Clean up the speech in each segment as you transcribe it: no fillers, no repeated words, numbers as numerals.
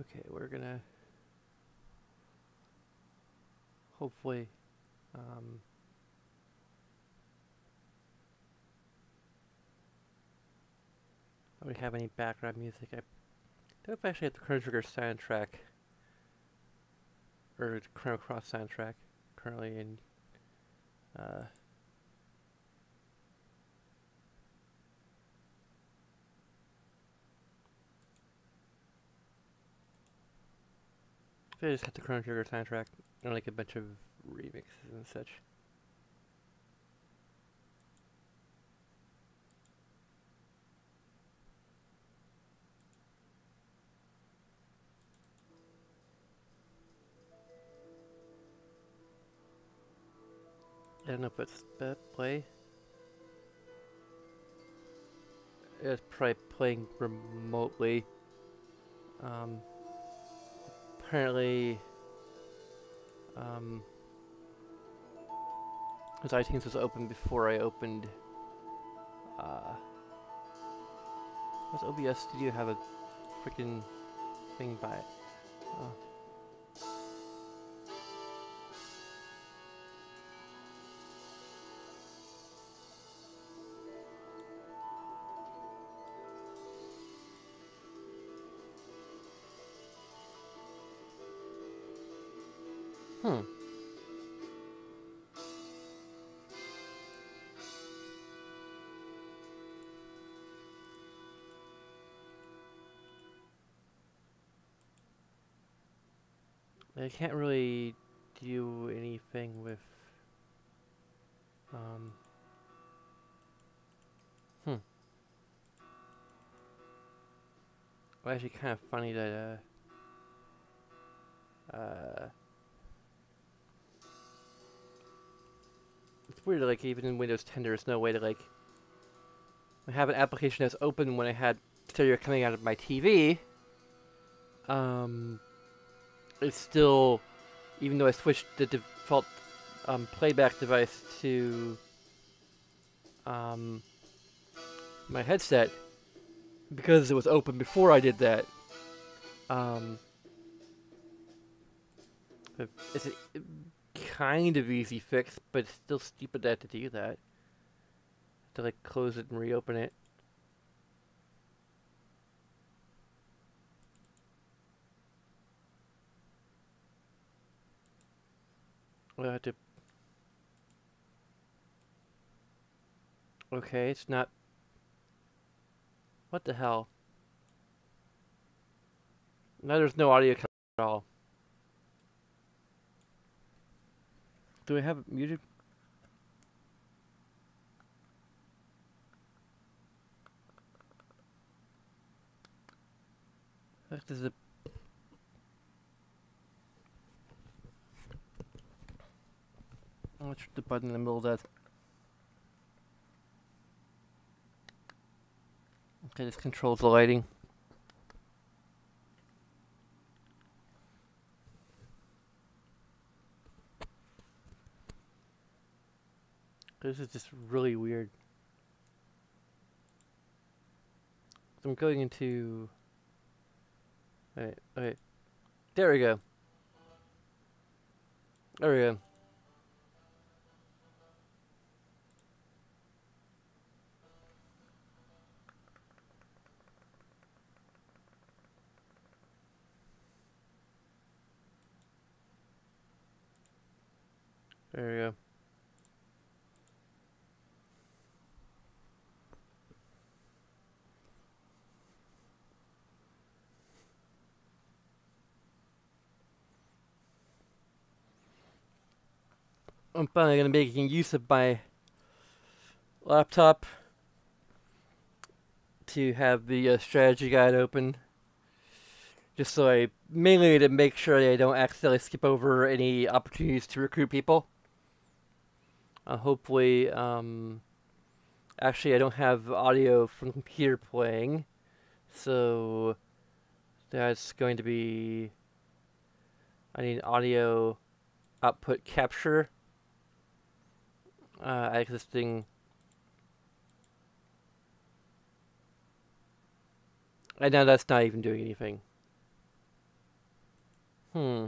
Okay, we're gonna hopefully I don't have any background music. I don't know if I actually have the Chrono Trigger soundtrack or Chrono Cross soundtrack currently in uh I just have the Chrono Trigger soundtrack and like a bunch of remixes and such. I don't know if it's play. It's probably playing remotely. Um, apparently, because iTunes was open before I opened. Does OBS Studio have a freaking thing by it? Oh. Hmm. I can't really do anything with. Um. Hmm. Well, actually, kind of funny that. It's weird. Like even in Windows 10, there's no way to like. I have an application that's open when I had stereo coming out of my TV. It's still, even though I switched the default playback device to my headset, because it was open before I did that. It's a kind of easy fix, but it's still stupid that to do that. To like close it and reopen it. I have to. Okay, it's not. What the hell? Now there's no audio at all. Do I have it muted? Does it? I'll push the button in the middle of that. Okay, this controls the lighting. This is just really weird. So I'm going into. Alright, okay. There we go. There we go. There we go. I'm finally going to be making use of my laptop to have the strategy guide open. Just so mainly to make sure that I don't accidentally skip over any opportunities to recruit people. Hopefully, actually I don't have audio from the computer playing, so that's going to be, I need audio output capture, existing, and now that's not even doing anything. Hmm.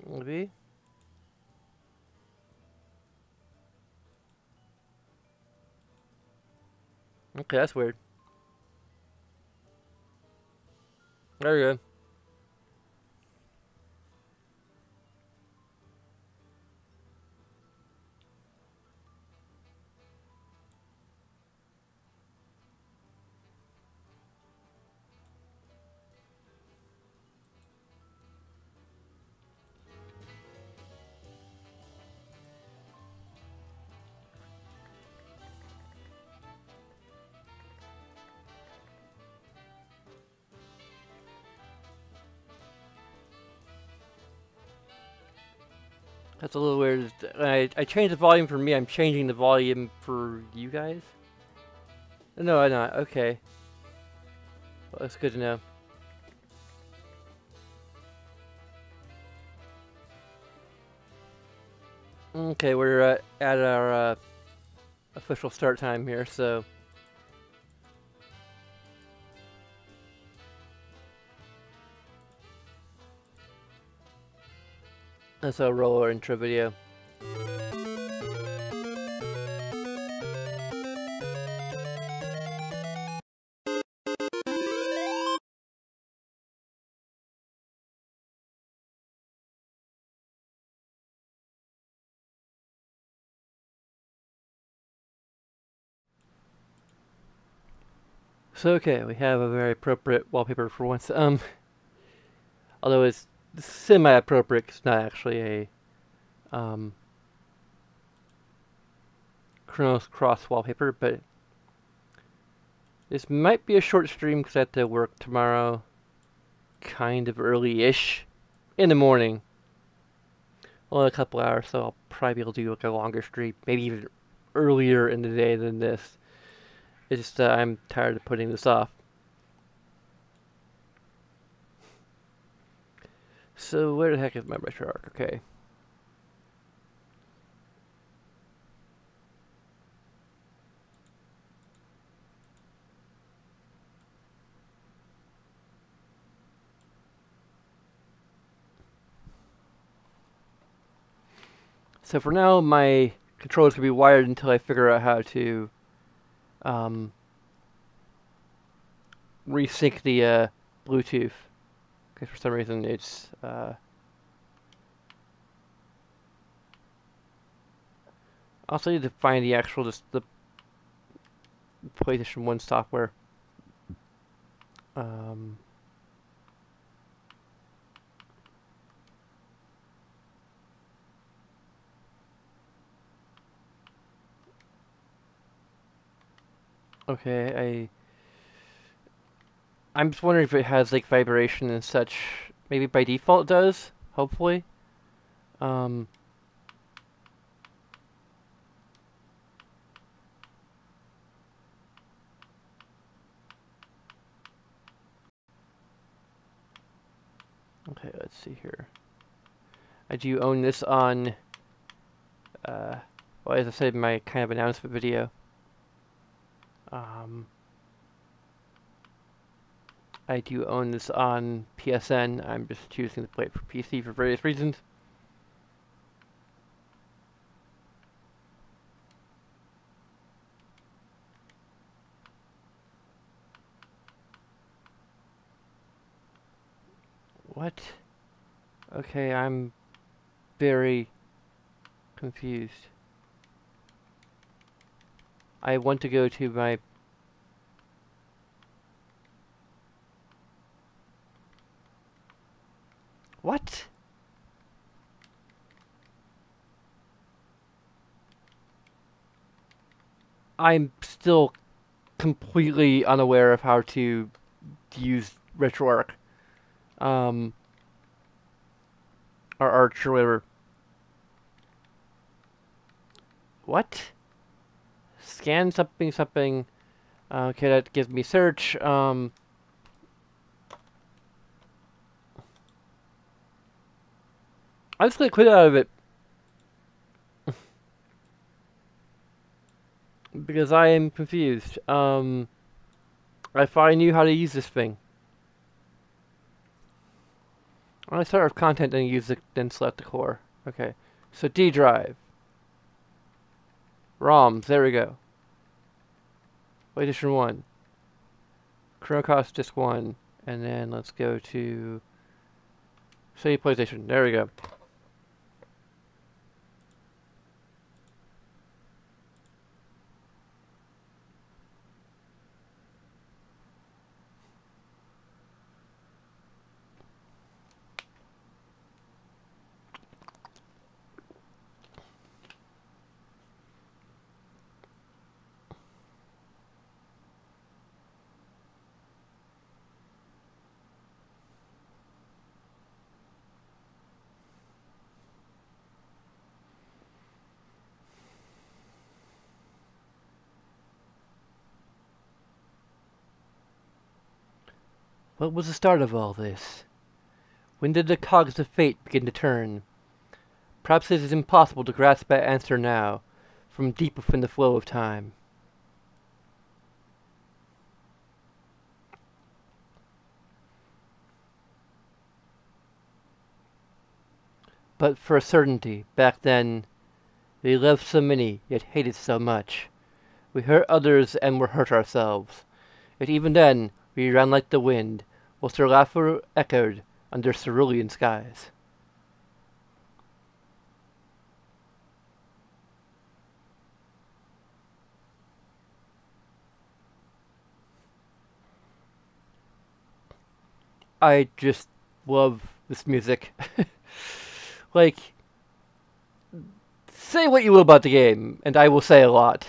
Maybe. Okay, that's weird. There you go. That's a little weird. I changed the volume for me. I'm changing the volume for you guys. No, I'm not. Okay. Well, that's good to know. Okay, we're at our official start time here, so. That's a roll our intro video. So okay, we have a very appropriate wallpaper for once. Although it's semi-appropriate, it's not actually a Chronos Cross wallpaper, but this might be a short stream because I have to work tomorrow, kind of early-ish, in the morning. Only a couple hours, so I'll probably be able to do like a longer stream, maybe even earlier in the day than this. It's just I'm tired of putting this off. So where the heck is my retro arc? Okay. So for now, my controller's gonna be wired until I figure out how to resync the Bluetooth. Because for some reason it's also need to find the actual the PlayStation 1 software. Okay, I'm just wondering if it has like vibration and such. Maybe by default it does. Hopefully. Okay, let's see here. I do own this on, well, as I said in my kind of announcement video, I do own this on PSN. I'm just choosing to play it for PC for various reasons. What? Okay, I'm very confused. I want to go to my... What? I'm still completely unaware of how to use RetroArch. Or Arch or whatever. What? Scan something something. Okay, that gives me search. I'm just gonna quit out of it. Because I am confused. If I knew how to use this thing. I start with content and use it, then select the core. Okay. So D drive. ROMs, there we go. PlayStation 1. Chrono Disc 1. And then let's go to say PlayStation. There we go. What was the start of all this? When did the cogs of fate begin to turn? Perhaps it is impossible to grasp that answer now, from deep within the flow of time. But for a certainty, back then, we loved so many, yet hated so much. We hurt others and were hurt ourselves. Yet even then, we ran like the wind, whilst our laughter echoed under cerulean skies. I just love this music. Like, say what you will about the game, and I will say a lot.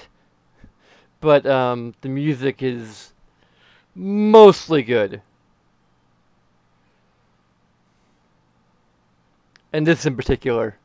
But the music is mostly good. And this in particular.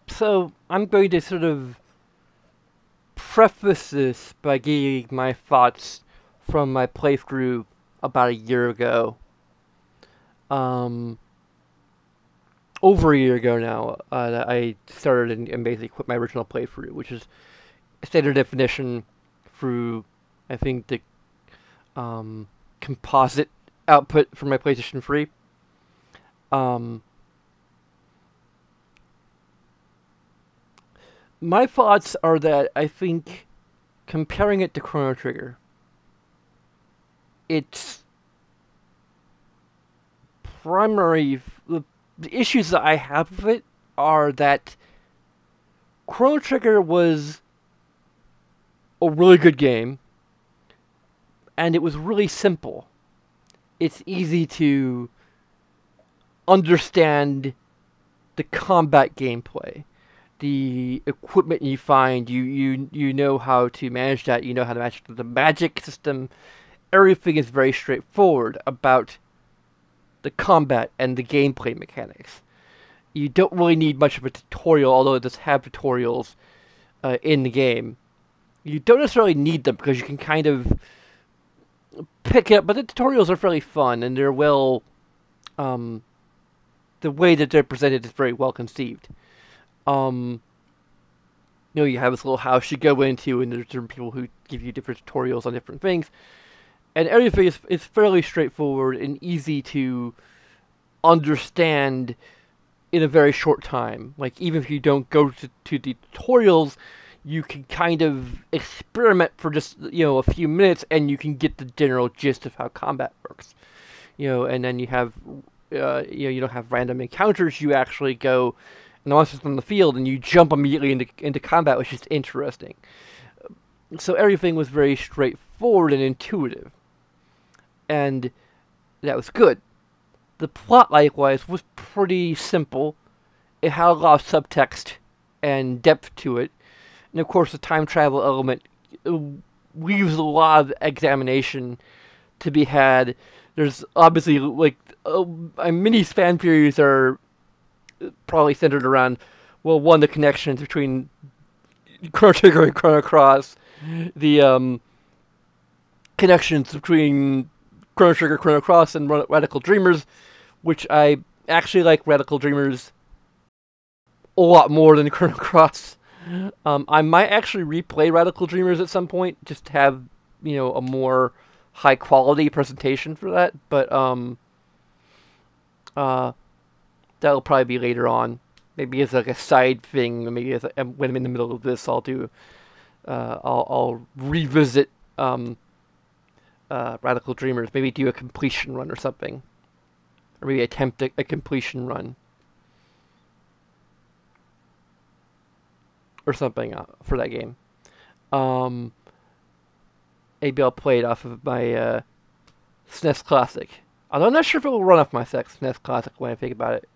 So I'm going to sort of preface this by giving my thoughts from my playthrough about a year ago. Over a year ago now, that I started and basically quit my original playthrough, which is standard definition through, I think, the composite output for my PlayStation 3. My thoughts are that I think comparing it to Chrono Trigger, its the issues that I have with it are that Chrono Trigger was a really good game, and it was really simple. It's easy to understand the combat gameplay. The equipment you find, you know how to manage that, you know how to manage the magic system. Everything is very straightforward about the combat and the gameplay mechanics. You don't really need much of a tutorial, although it does have tutorials in the game. You don't necessarily need them because you can kind of pick it up, but the tutorials are fairly fun and they're well, the way that they're presented is very well conceived. You know, you have this little house you go into, and there's different people who give you different tutorials on different things, and everything is fairly straightforward and easy to understand in a very short time. Like, even if you don't go to the tutorials, you can kind of experiment for just, a few minutes, and you can get the general gist of how combat works. And then you have, you don't have random encounters. You actually go, and once it's on the field, and you jump immediately into combat, which is interesting. So everything was very straightforward and intuitive. And that was good. The plot, likewise, was pretty simple. It had a lot of subtext and depth to it. And of course, the time travel element leaves a lot of examination to be had. There's obviously, like, many fan theories are probably centered around, well, one, the connections between Chrono Trigger and Chrono Cross, the connections between Chrono Trigger, Chrono Cross, and Radical Dreamers, which I actually like Radical Dreamers a lot more than Chrono Cross. I might actually replay Radical Dreamers at some point, just to have, a more high-quality presentation for that, but, that'll probably be later on. Maybe as, like, a side thing, maybe when I'm in the middle of this, I'll do, I'll revisit, Radical Dreamers, maybe do a completion run or something. Or maybe attempt a completion run. Or something for that game. Maybe I'll play it off of my SNES Classic. Although I'm not sure if it will run off my SNES Classic when I think about it.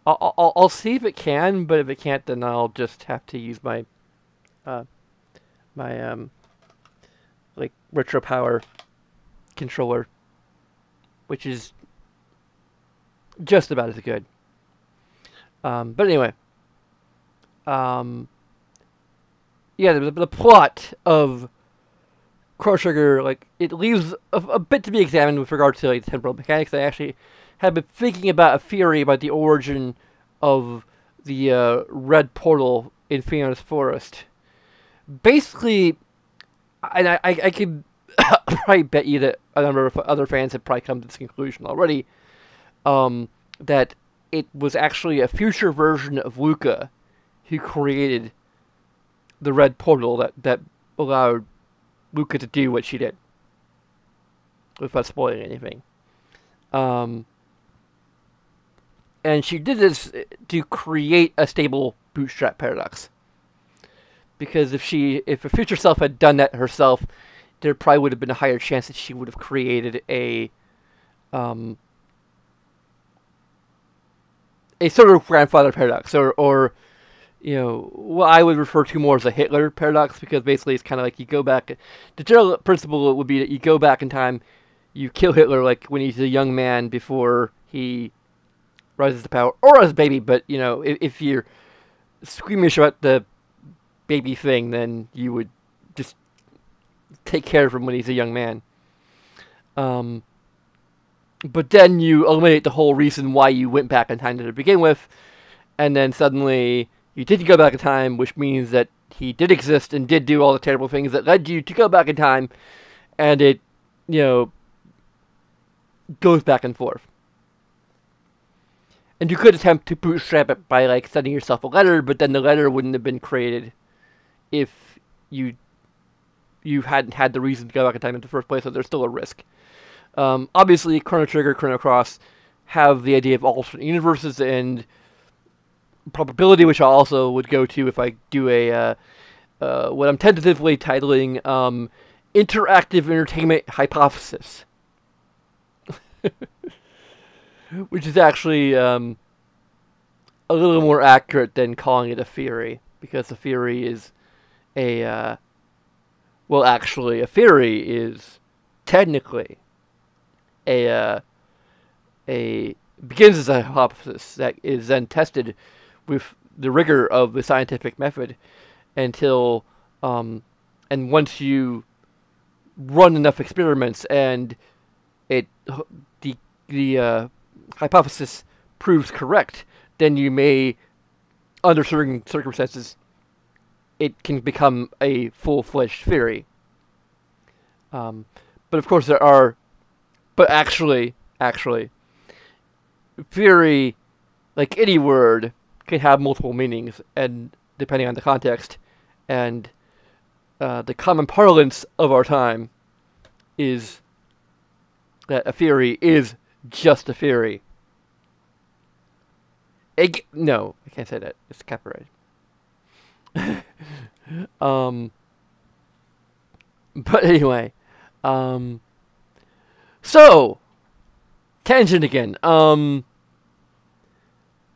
I'll see if it can, but if it can't, then I'll just have to use my like Retro Power controller, which is just about as good. But anyway, yeah, the plot of Chrono Trigger, like, it leaves a bit to be examined with regard to, like, the temporal mechanics. I actually have been thinking about a theory about the origin of the red portal in Fiona's Forest. Basically, and I could probably bet you that a number of other fans have probably come to this conclusion already, that it was actually a future version of Luca who created the red portal that allowed Luca to do what she did, without spoiling anything. And she did this to create a stable bootstrap paradox. Because if her future self had done that herself, there probably would have been a higher chance that she would have created a sort of grandfather paradox, or what I would refer to more as a Hitler paradox, because basically it's kind of like you go back. The general principle would be that you go back in time, you kill Hitler like when he's a young man before he rises to power, or as a baby. But if you're squeamish about the baby thing, then you would just take care of him when he's a young man. But then you eliminate the whole reason why you went back in time to begin with, and then suddenly you did go back in time, which means that he did exist and did do all the terrible things that led you to go back in time, and it, goes back and forth. And you could attempt to bootstrap it by, like, sending yourself a letter, but then the letter wouldn't have been created if you hadn't had the reason to go back in time in the first place, so there's still a risk. Obviously, Chrono Trigger, Chrono Cross have the idea of alternate universes and probability, which I also would go to if I do a what I'm tentatively titling interactive entertainment hypothesis, which is actually a little more accurate than calling it a theory, because a theory is a theory is technically begins as a hypothesis that is then tested with the rigor of the scientific method until, and once you run enough experiments and the hypothesis proves correct, then you may, under certain circumstances, it can become a full-fledged theory. But of course there are, but actually, Fury, like any word, can have multiple meanings, and depending on the context, and the common parlance of our time is that a fury is just a fury. No, I can't say that. It's copyrighted. But anyway, so tangent again.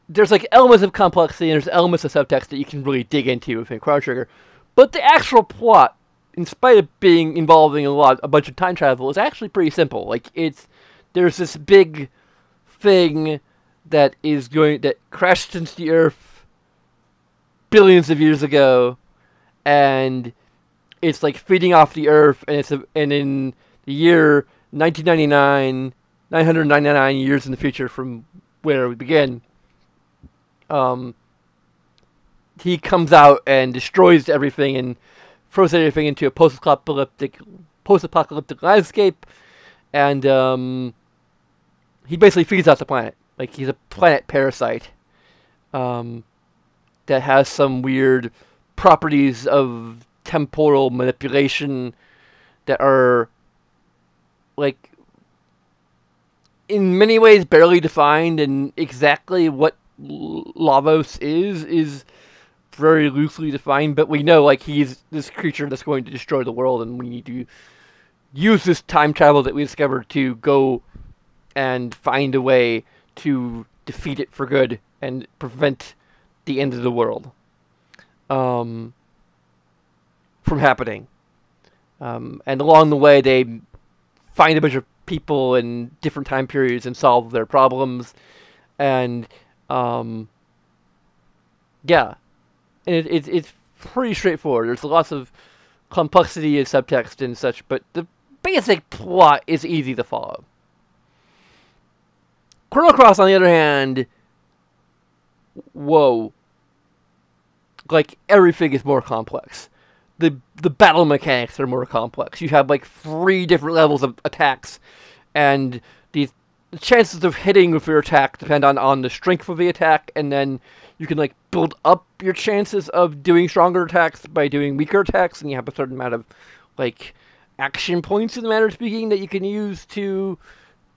There's like elements of complexity and there's elements of subtext that you can really dig into within Chrono Trigger, but the actual plot, in spite of being involving a bunch of time travel, is actually pretty simple. Like there's this big thing that crashed into the Earth billions of years ago, and it's like feeding off the Earth, and in the year 1999, 999 years in the future from where we begin, he comes out and destroys everything and throws everything into a post-apocalyptic landscape, and he basically feeds off the planet. Like, he's a planet parasite that has some weird properties of temporal manipulation that are, like, in many ways barely defined, and exactly what Lavos is very loosely defined, but we know, like, he's this creature that's going to destroy the world, and we need to use this time travel that we discovered to go and find a way to defeat it for good and prevent the end of the world from happening. And along the way, they find a bunch of people in different time periods and solve their problems. And, yeah. And it's pretty straightforward. There's lots of complexity and subtext and such, but the basic plot is easy to follow. Chrono Cross, on the other hand, whoa. Like, everything is more complex. The battle mechanics are more complex. You have, like, 3 different levels of attacks, and the chances of hitting with your attack depend on the strength of the attack, and then you can, like, build up your chances of doing stronger attacks by doing weaker attacks, and you have a certain amount of, like, action points, in the manner of speaking, that you can use to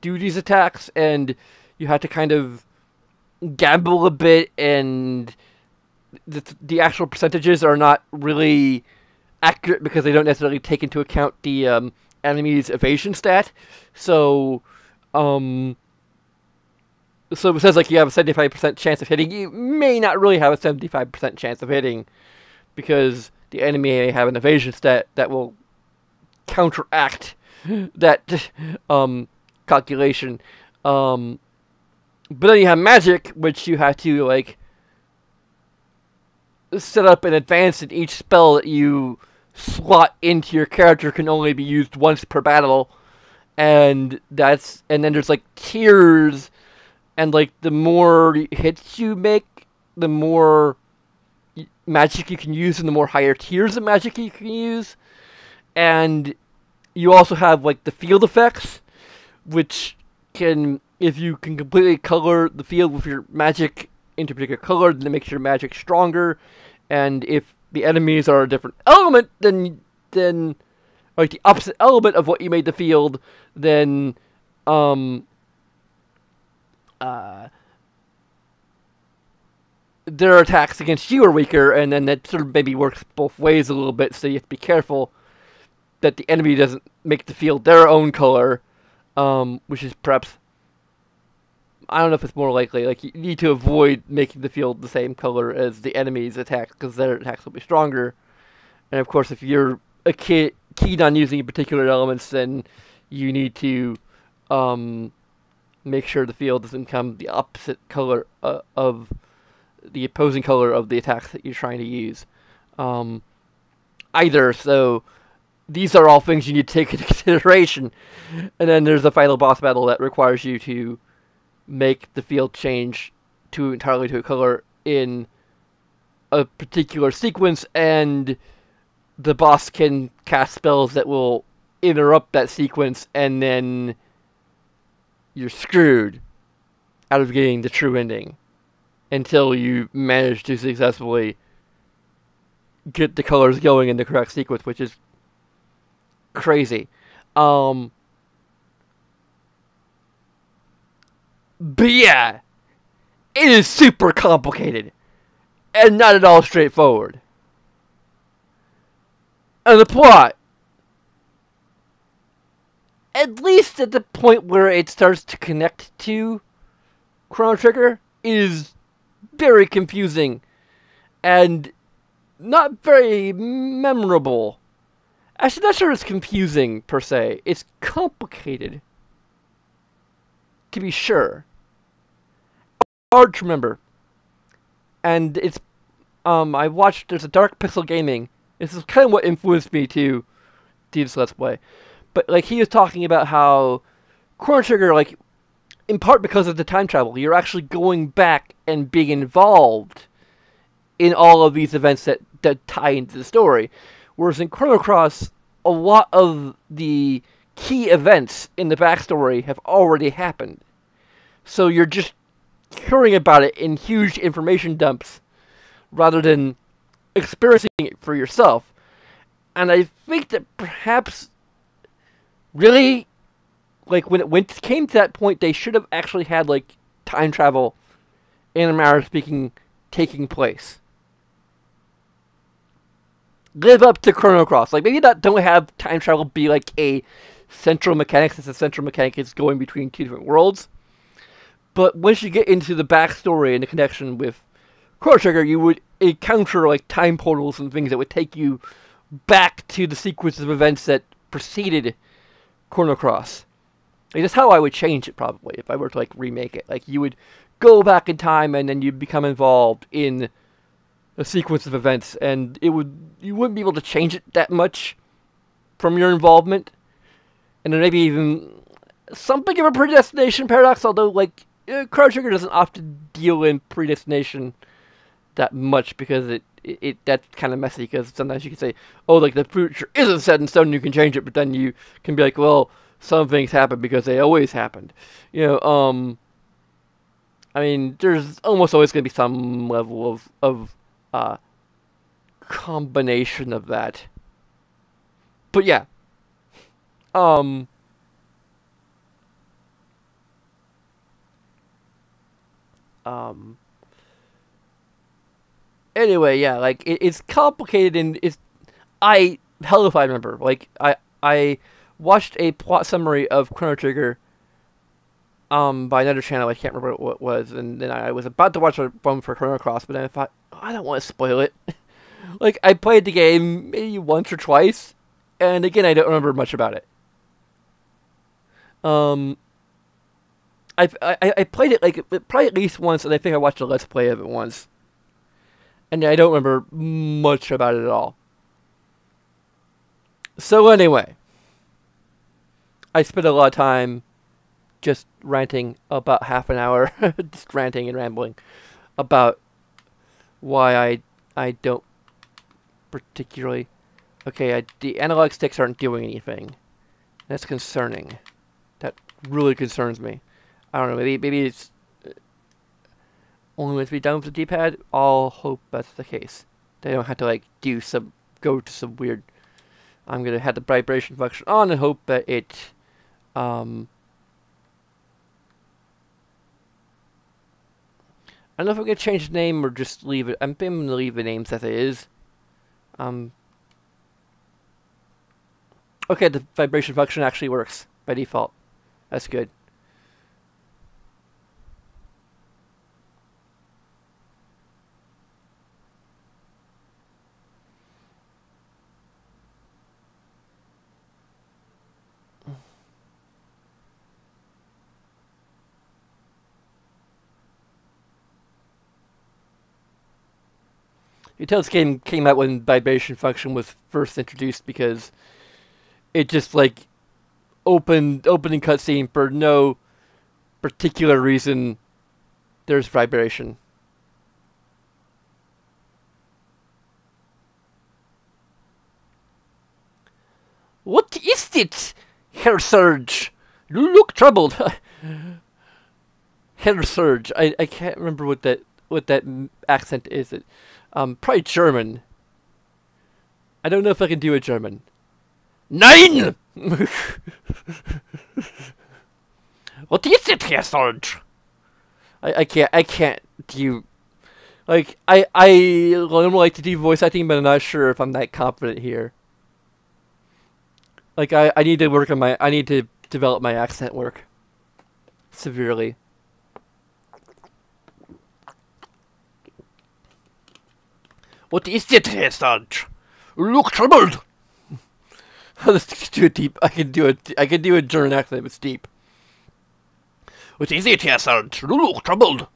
do these attacks, and you have to kind of gamble a bit, and the actual percentages are not really accurate because they don't necessarily take into account the enemy's evasion stat. So it says, like, you have a 75% chance of hitting. You may not really have a 75% chance of hitting because the enemy may have an evasion stat that will counteract that calculation. But then you have magic, which you have to, like, set up in advance, and each spell that you slot into your character can only be used once per battle. And then there's, like, tiers, and, like, the more hits you make, the more magic you can use, and the more higher tiers of magic you can use. And you also have, like, the field effects, which can, if you can completely color the field with your magic into a particular color, then it makes your magic stronger. And if the enemies are a different element, then like the opposite element of what you made the field, then their attacks against you are weaker, and then that sort of maybe works both ways a little bit, so you have to be careful that the enemy doesn't make the field their own color, which is perhaps, I don't know if it's more likely. Like, you need to avoid making the field the same color as the enemy's attack, because their attacks will be stronger. And of course, if you're keen on using particular elements, then you need to make sure the field doesn't become the opposite color of the opposing color of the attacks that you're trying to use. Either, so these are all things you need to take into consideration. And then there's the final boss battle that requires you to make the field change entirely to a color in a particular sequence, and the boss can cast spells that will interrupt that sequence, and then you're screwed out of getting the true ending until you manage to successfully get the colors going in the correct sequence, which is crazy. But yeah, it is super complicated and not at all straightforward. And the plot, at least at the point where it starts to connect to Chrono Trigger, is very confusing and not very memorable. Actually, not sure it's confusing per se. It's complicated, to be sure. Hard to remember. And it's I watched, there's a Dark Pixel Gaming. This is kind of what influenced me to do this Let's Play. But like, he was talking about how Chrono Trigger, like, in part because of the time travel, you're actually going back and being involved in all of these events that tie into the story. Whereas in Chrono Cross, a lot of the key events in the backstory have already happened. So you're just hearing about it in huge information dumps rather than experiencing it for yourself. And I think that perhaps, really, like, when it came to that point, they should have actually had, like, time travel, in a manner of speaking, taking place. Live up to Chrono Cross. Like, maybe don't have time travel be, like, a central mechanic, since the central mechanic is going between two different worlds. But once you get into the backstory and the connection with Chrono Trigger, you would encounter, like, time portals and things that would take you back to the sequence of events that preceded Chrono Cross. Like, that's how I would change it, probably, if I were to, like, remake it. Like, you would go back in time, and then you'd become involved in a sequence of events, and you wouldn't be able to change it that much from your involvement. And then maybe even something of a predestination paradox, although, like, Chrono Trigger doesn't often deal in predestination that much, because that's kind of messy, because sometimes you can say, oh, like, the future isn't set in stone, you can change it, but then you can be like, well, some things happen because they always happened. You know, I mean, there's almost always going to be some level of combination of that. But yeah. Anyway, yeah, like, it's complicated, and hell if I remember. Like, I watched a plot summary of Chrono Trigger by another channel. I can't remember what it was, and then I was about to watch one for Chrono Cross, but then I thought, oh, I don't want to spoil it. Like, I played the game maybe once or twice, and again, I don't remember much about it. I played it, like, probably at least once, and I think I watched a Let's Play of it once. And I don't remember much about it at all. So anyway, I spent a lot of time just ranting, about half an hour, just ranting and rambling about why I don't particularly... Okay, the analog sticks aren't doing anything. That's concerning. That really concerns me. I don't know, maybe it's only meant to be done with the D-pad. I'll hope that's the case. They don't have to, like, go to some weird... I'm gonna have the vibration function on and hope that it, I don't know if I'm gonna change the name or just leave it. I'm gonna leave the names as it is. Okay, the vibration function actually works by default. That's good. You tell this game came out when vibration function was first introduced, because it just, like, opening cutscene for no particular reason. There's vibration. What is it, Herr Surge? You look troubled. Hair surge. I can't remember what that accent is. It probably German. I don't know if I can do a German. Nein! What is it, Hair surge? I can't do. Like, I normally like to do voice acting, but I'm not sure if I'm that confident here. Like, I need to work on I need to develop my accent work. Severely. What is it, Serge? You look troubled. Let's do it deep. I can do a German accent, it's deep. What is it, Serge? You look troubled.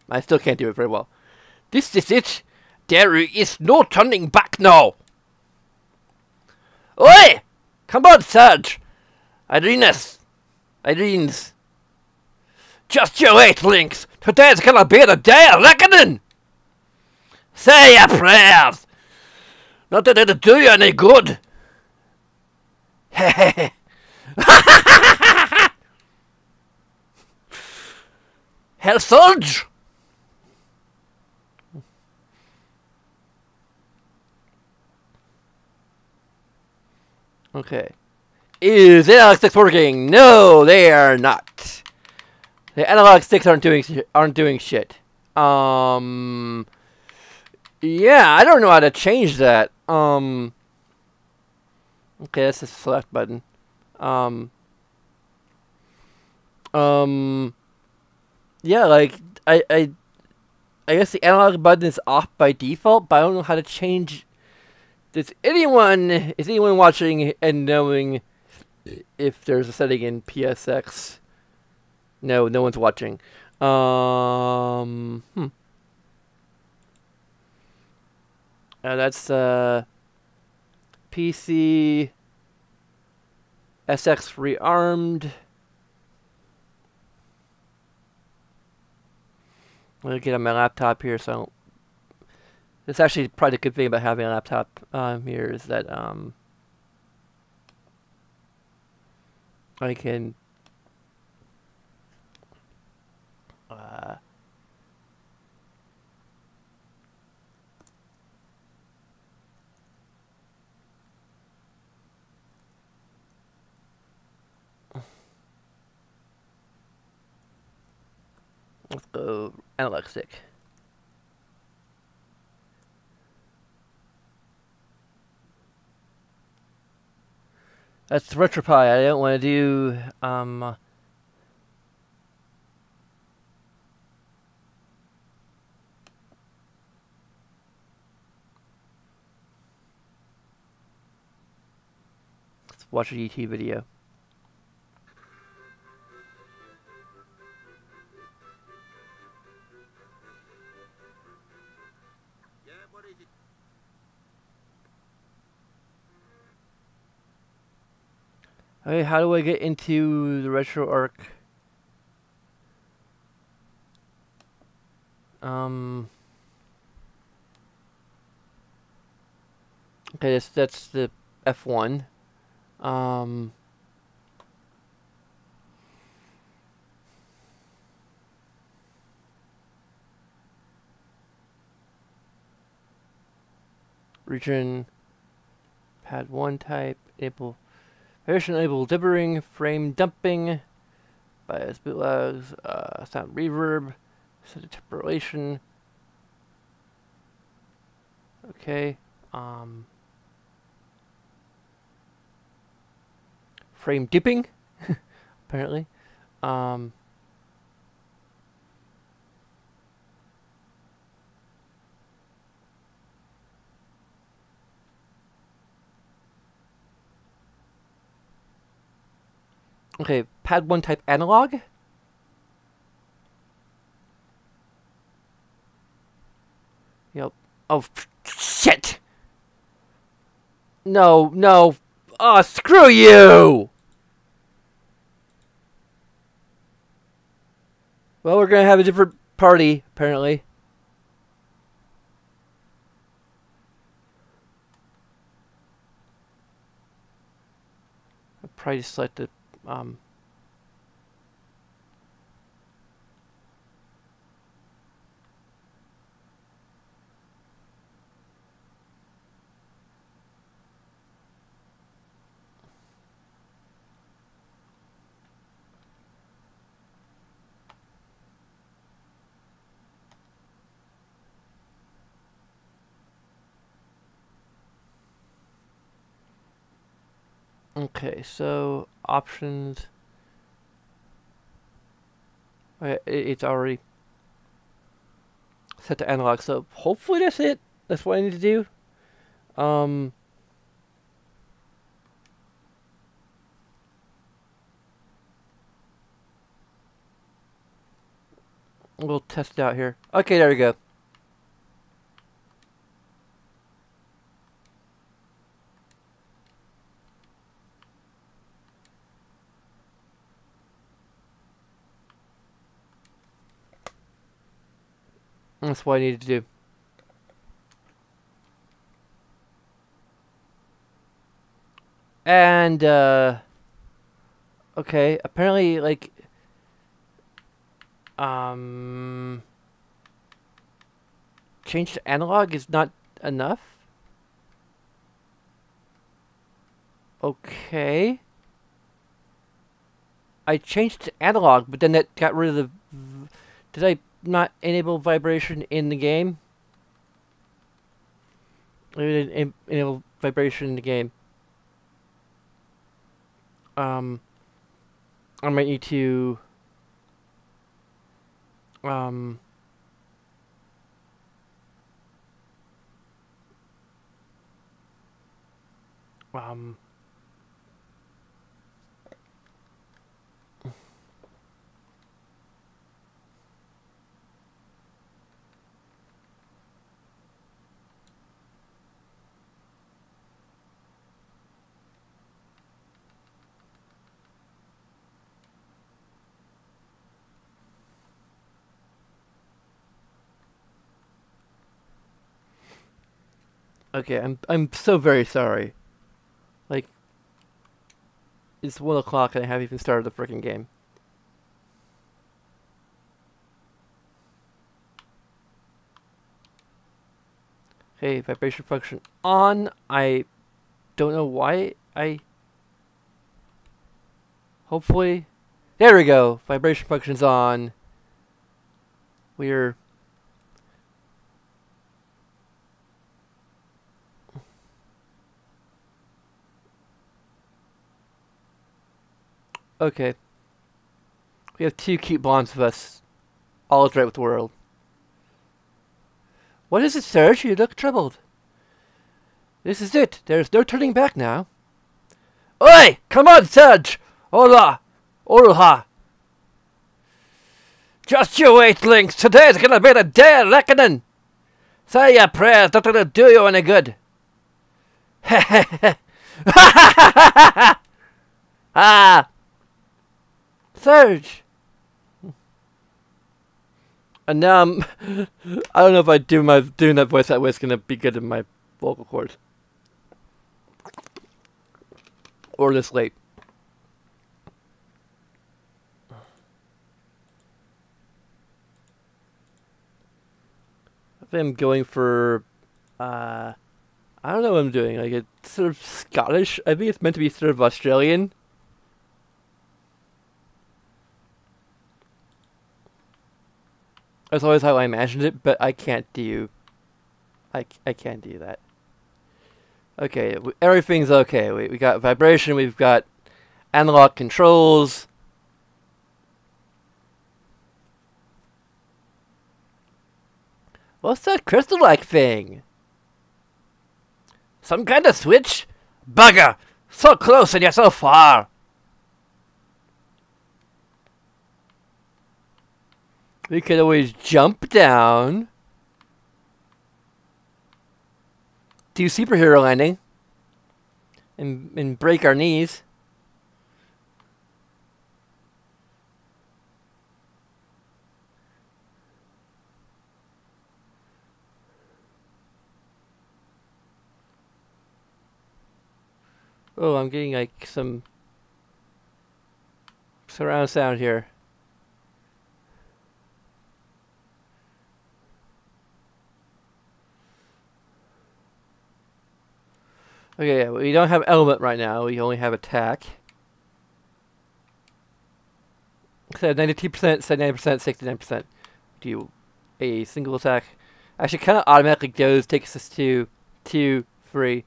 I still can't do it very well. This is it. There is no turning back now. Oi! Come on, Sarge. Irenes. Just you wait, Lynx. Today's gonna be the day of reckoning. Say your prayers. Not that it'll do you any good. Heh. Hell, Sarge. Okay. Is analog sticks working? No, they are not. The analog sticks aren't doing shit. Yeah, I don't know how to change that. Okay, that's the select button. Yeah, like I guess the analog button is off by default, but I don't know how to change. Is anyone watching and knowing if there's a setting in PSX? No, no one's watching. That's PC SX rearmed. I'm gonna get on my laptop here, so it's actually probably a good thing about having a laptop here is that I can let's go analog stick. That's RetroPie. I don't want to do let's watch a YouTube video. Okay, how do I get into the RetroArch? Okay, that's the F1. Region, pad 1 type, enable. Version enable dibbering, frame dumping, bias bootlegs, sound reverb, set a temporation. Okay. Frame dipping, apparently. Okay, pad 1 type analog. Yep. Oh, shit! No, no. Oh, screw you! Well, we're gonna have a different party, apparently. I'll probably select the, Okay, so options. Okay, it's already set to analog, so hopefully that's it. That's what I need to do. We'll test it out here. Okay, there we go. That's what I needed to do. And, okay, apparently, like, change to analog is not enough? Okay. I changed to analog, but then that got rid of the... Did I not enable vibration in the game? I didn't enable vibration in the game. I might need to... Okay, I'm so very sorry. Like, it's 1 o'clock and I haven't even started the freaking game. Okay, vibration function on. I don't know why hopefully... There we go! Vibration function's on. We're... Okay. We have 2 cute blondes with us. All is right with the world. What is it, Serge? You look troubled. This is it. There's no turning back now. Oi! Come on, Serge! Hola! Hola! Just you wait, Lynx. Today's gonna be the day of reckoning. Say your prayers. Not gonna do you any good. Ah! Serge! And now I don't know if doing that voice that way is gonna be good in my vocal cords. Or this late. I think I'm going for I don't know what I'm doing. Like it's sort of Scottish. I think it's meant to be sort of Australian. That's always how I imagined it, but I can't do... I can't do that. Okay, everything's okay. We got vibration, we've got analog controls. What's that crystal-like thing? Some kind of switch? Bugger! So close and yet so far! We could always jump down. Do superhero landing. And break our knees. Oh, I'm getting like some surround sound here. Okay, yeah, we don't have element right now. We only have attack. Said 92%, said 90%, 69%. Do a single attack. Actually, kind of automatically takes us to 2, 3.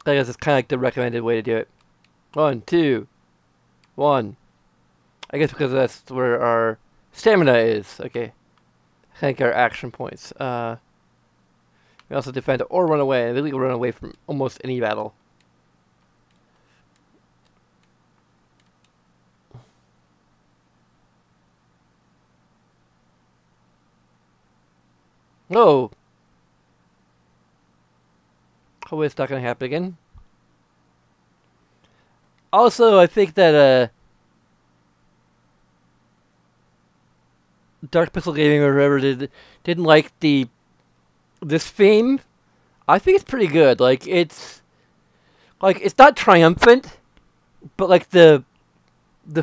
I guess it's kind of like the recommended way to do it. 1, 2, 1. I guess because that's where our stamina is. Okay. I think our action points. We also defend or run away. I think we can run away from almost any battle. No! Hopefully it's not going to happen again. Also, I think that Dark Pixel Gaming or whoever didn't like this theme. I think it's pretty good. Like it's not triumphant, but like the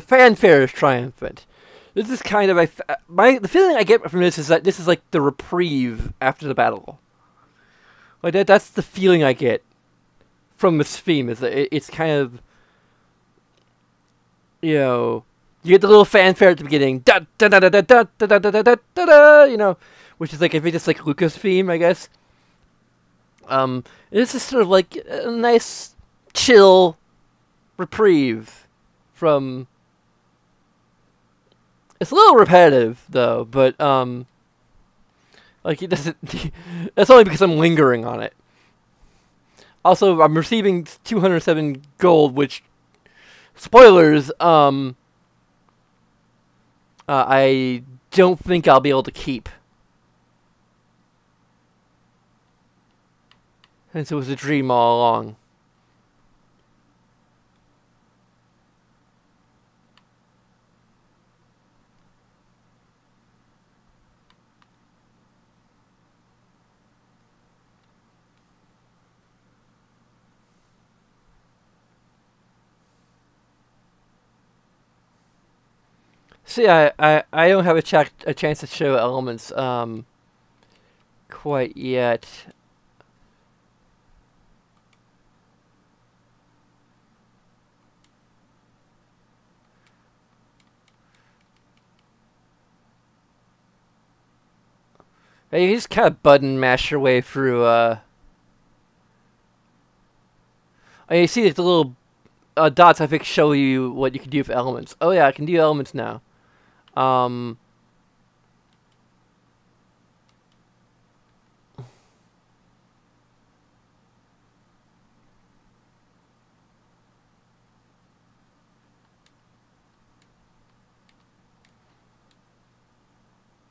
fanfare is triumphant. This is kind of the feeling I get from this is that this is like the reprieve after the battle. Like that's the feeling I get from this theme. Is that it's kind of, you know, you get the little fanfare at the beginning, da da da da da da da da da da da da, you know, which is like if it's just like Lucas theme, I guess. It's just sort of like a nice, chill reprieve from. It's a little repetitive though, but like it doesn't. That's only because I'm lingering on it. Also, I'm receiving 207 gold, which, spoilers, I don't think I'll be able to keep. Since it was a dream all along. See, I don't have a chance to show elements quite yet. You just kind of button mash your way through. You see the little dots. I think show you what you can do with elements. Oh yeah, I can do elements now.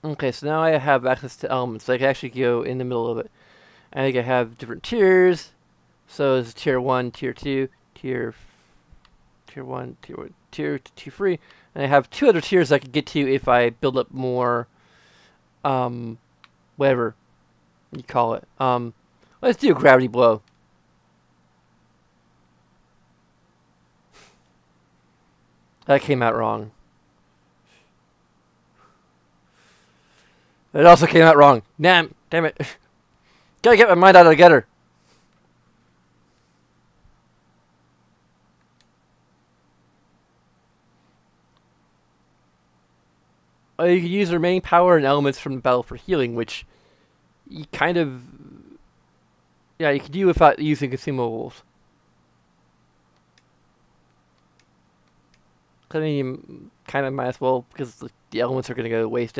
Okay, so now I have access to elements. So I can actually go in the middle of it. And I can have different tiers. So it's tier 1, tier 2, tier 1, tier 3. And I have 2 other tiers I can get to if I build up more, whatever you call it. Let's do a gravity blow. That came out wrong. It also came out wrong. Damn it. Gotta get my mind out of the gutter. You can use the remaining power and elements from the battle for healing, which you kind of... Yeah, you can do without using consumables. I mean, you kind of might as well, because the elements are going to go to waste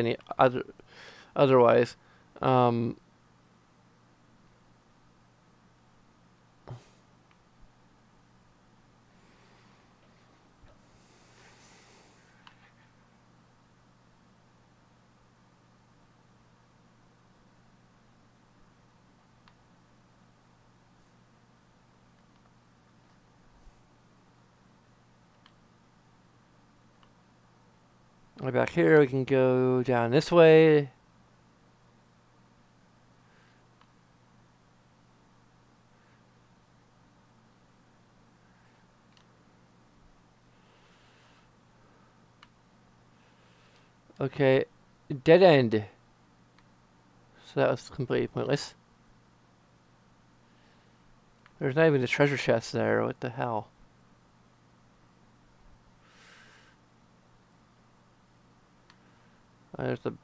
otherwise. Right back here, we can go down this way. Okay, dead end. So that was completely pointless. There's not even a treasure chest there, what the hell? There's the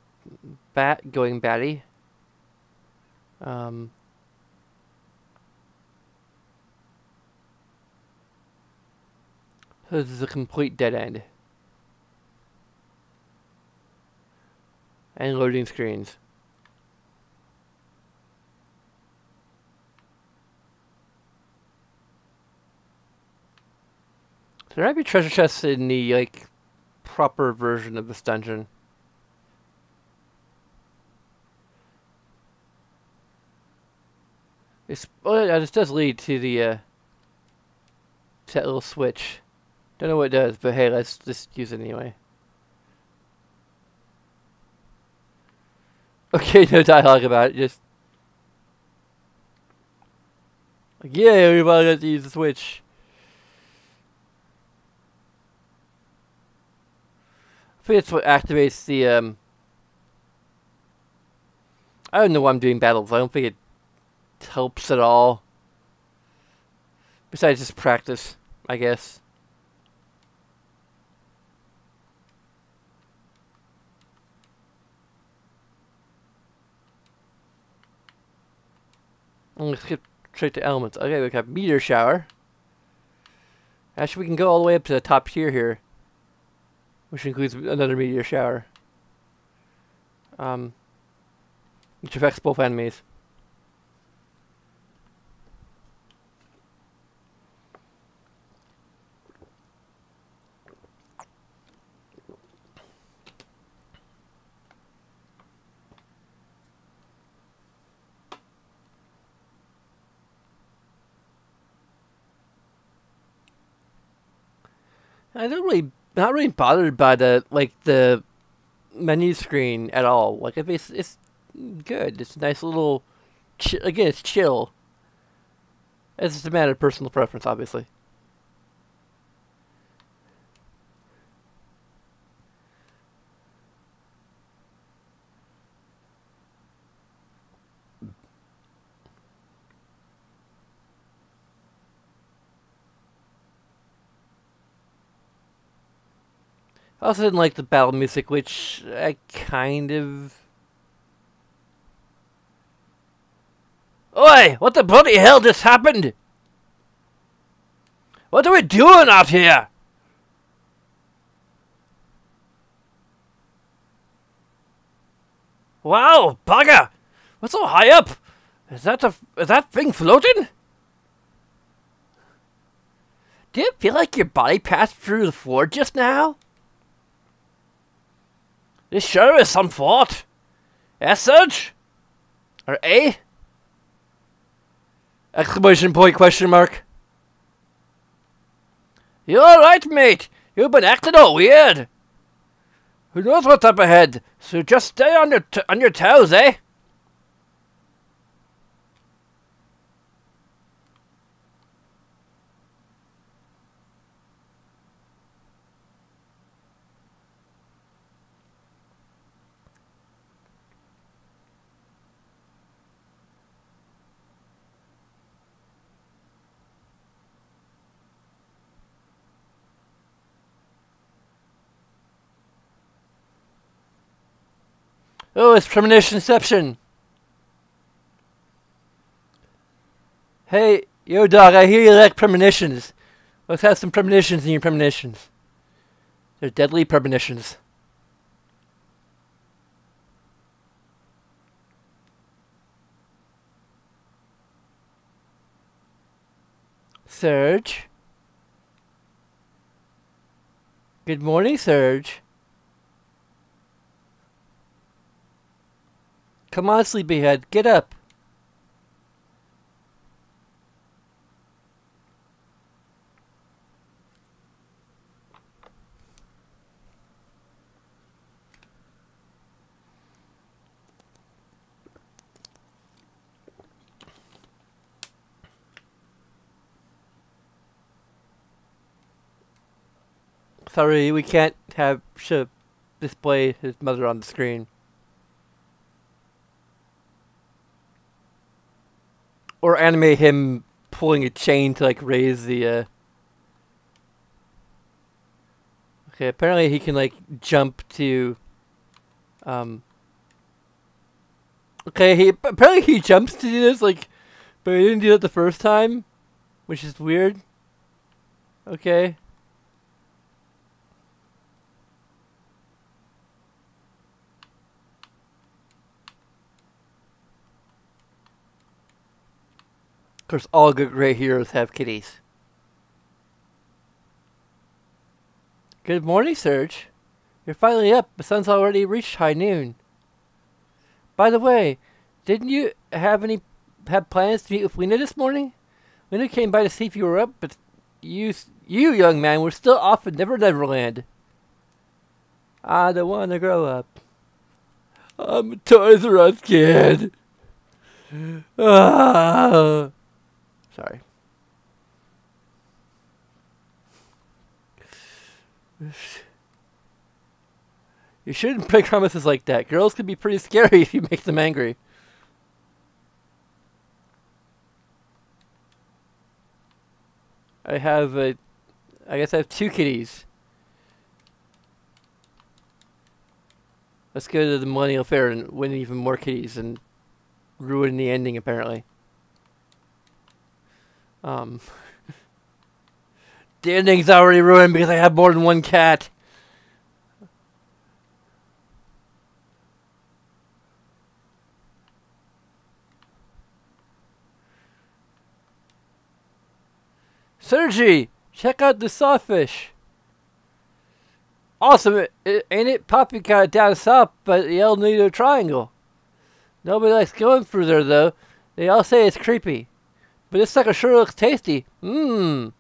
bat going batty. This is a complete dead end. And loading screens. There might be treasure chests in the, like, proper version of this dungeon. Oh yeah, this does lead to the, to that little switch. Don't know what it does, but hey, let's just use it anyway. Okay, no dialogue about it, just... Like, yeah, everybody got to use the switch. I think it's what activates the, I don't know why I'm doing battles. I don't think it helps at all. Besides just practice, I guess. I'm gonna skip straight to elements. Okay, we got meteor shower. Actually, we can go all the way up to the top tier here, which includes another meteor shower. Which affects both enemies. I don't really, not really bothered by the menu screen at all. Like, if it's good. It's a nice little, again, it's chill. It's just a matter of personal preference, obviously. I also didn't like the battle music, which I kind of... Oi! What the bloody hell just happened? What are we doing out here? Wow, bugger! What's so high up? Is that thing floating? Do you feel like your body passed through the floor just now? This sure is some thought. Yes, Surge? Or A? Exclamation point, question mark. You alright, mate? You've been acting all weird. Who knows what's up ahead, so just stay on your toes, eh? Oh, it's premonitionception. Hey, yo dog, I hear you like premonitions. Let's have some premonitions in your premonitions. They're deadly premonitions. Surge. Good morning, Surge. Come on, sleepyhead, get up. Sorry, we can't display his mother on the screen. Or animate him pulling a chain to, like, raise the, Okay, apparently he can, like, jump to, Okay, apparently he jumps to do this, like, but he didn't do it the first time, which is weird. Okay. Of course, all good great heroes have kitties. Good morning, Serge. You're finally up. The sun's already reached high noon. By the way, didn't you have plans to meet with Lena this morning? Lena came by to see if you were up, but you young man, were still off in Neverland. I don't want to grow up. I'm a Toys R Us kid. Ah. Sorry. You shouldn't break promises like that. Girls can be pretty scary if you make them angry. I guess I have 2 kitties. Let's go to the Millennial Fair and win even more kitties and ruin the ending, apparently. The ending's already ruined because I have more than 1 cat. Sergi, check out the sawfish. Awesome, ain't it? Poppy got it down south, but the El Nido Triangle. Nobody likes going through there, though. They all say it's creepy. But this sucker sure looks tasty. Mmm.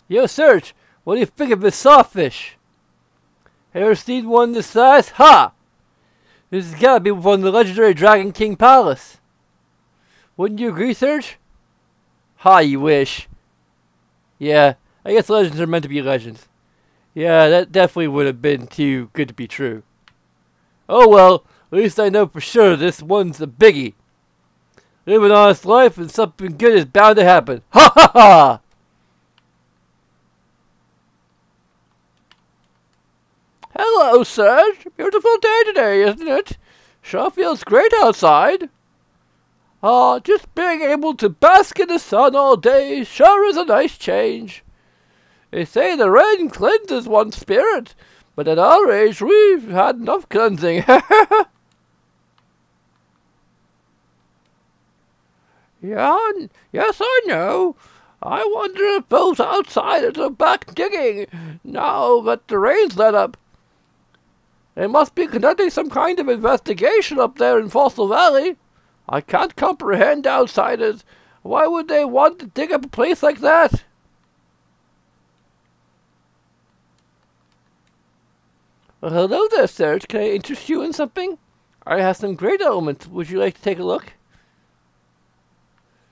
Yo, Serge, what do you think of this sawfish? Ever seen one this size? Ha! This has gotta be from the legendary Dragon King Palace. Wouldn't you agree, Serge? Ha, you wish. Yeah, I guess legends are meant to be legends. Yeah, that definitely would have been too good to be true. Oh well, at least I know for sure this one's a biggie. Live an honest life and something good is bound to happen. Ha ha ha! Hello, Serge. Beautiful day today, isn't it? Sure feels great outside. Just being able to bask in the sun all day sure is a nice change. They say the rain cleanses one's spirit, but at our age we've had enough cleansing. Yeah, yes, I know. I wonder if those outsiders are back digging now that the rain's let up. They must be conducting some kind of investigation up there in Fossil Valley. I can't comprehend outsiders. Why would they want to dig up a place like that? Well, hello there, Serge. Can I interest you in something? I have some great elements. Would you like to take a look?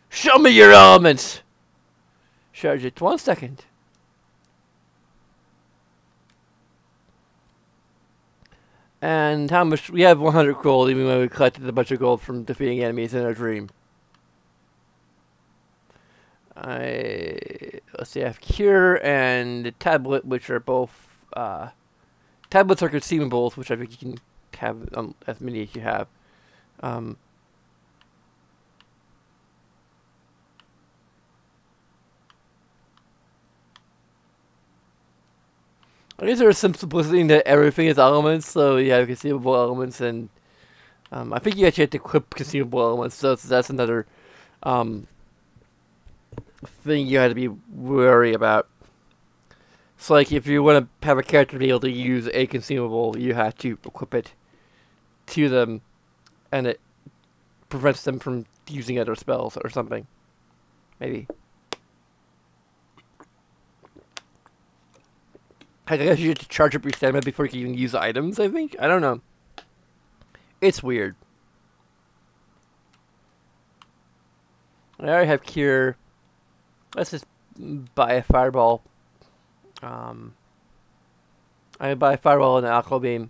Show me your elements! Sure, just 1 second. And how much? We have 100 gold, even when we collected a bunch of gold from defeating enemies in our dream. Let's see, I have Cure and the Tablet, which are both, tablets are consumables, which I think you can have as many as you have. I guess there's some simplicity in that everything is elements, so you have consumable elements, and I think you actually have to equip consumable elements, so that's another thing you have to be wary about. So, like, if you want to have a character be able to use a consumable, you have to equip it to them, and it prevents them from using other spells or something. Maybe. I guess you have to charge up your stamina before you can even use items, I think? I don't know. It's weird. I already have Cure. Let's just buy a Fireball. I buy a Fireball and an Aqua Beam.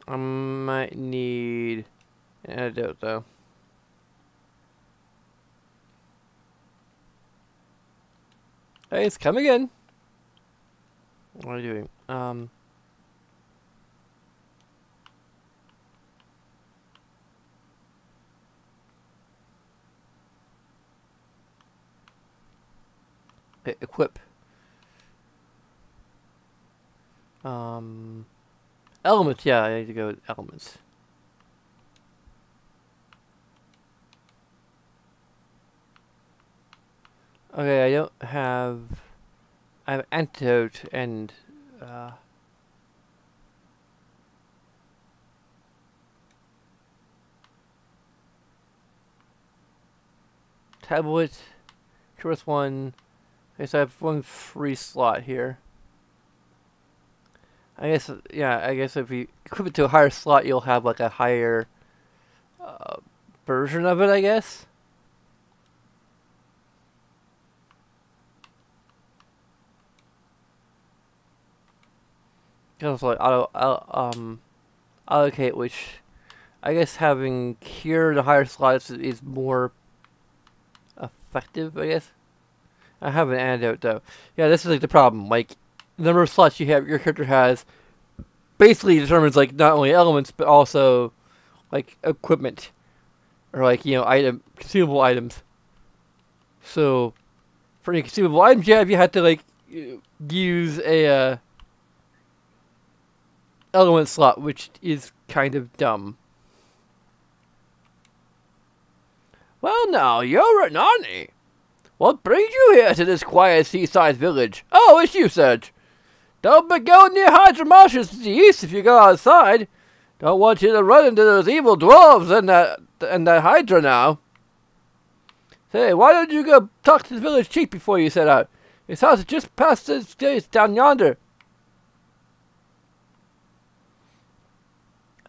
I might need an antidote, though. Hey, it's coming in. What are you doing? Okay, equip. Elements, yeah, I need to go with elements. Okay, I have antidote and, tablet, first one. Okay, so I have one free slot here. I guess, yeah, I guess if you equip it to a higher slot, you'll have like a higher version of it, I guess. Because like allocate, which I guess having cure the higher slots is more effective, I guess. I have an antidote though. Yeah, this is like the problem. Like the number of slots you have, your character has, basically determines like not only elements but also like equipment or like consumable items. So for any consumable items, yeah, if you had to like use a element slot, which is kind of dumb. Well, now you're Nani. What brings you here to this quiet seaside village? Oh, it's you, Serge. Don't be going near Hydra Marshes to the east if you go outside. Don't want you to run into those evil dwarves and that Hydra now. Say, why don't you go talk to the village chief before you set out? His house is just past the stairs down yonder.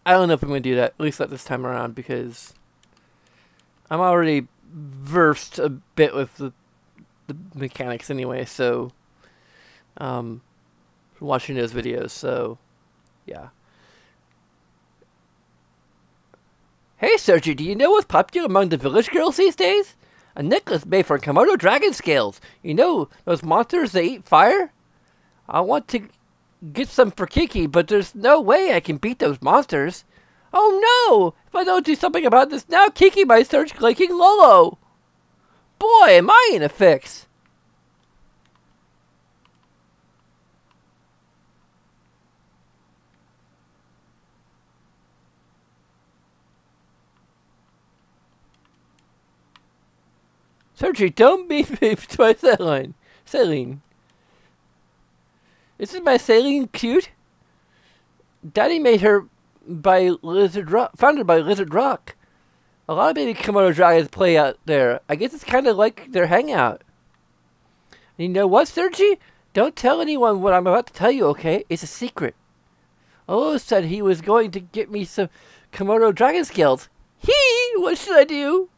I don't know if I'm going to do that, at least not this time around, because I'm already versed a bit with the mechanics anyway, so watching those videos, so yeah. Hey Sergi, do you know what's popular among the village girls these days? A necklace made from Komodo dragon scales. You know, those monsters that eat fire? I want to get some for Kiki, but there's no way I can beat those monsters. Oh no! If I don't do something about this now, Kiki might start clicking Lolo. Boy, am I in a fix. Sergi, don't be beefed by Celine. Celine. Isn't my Celine cute? Daddy made her by Lizard Rock, founded by Lizard Rock. A lot of baby Komodo dragons play out there. I guess it's kind of like their hangout. And you know what, Sergi? Don't tell anyone what I'm about to tell you, okay? It's a secret. Olo said he was going to get me some Komodo dragon scales. What should I do?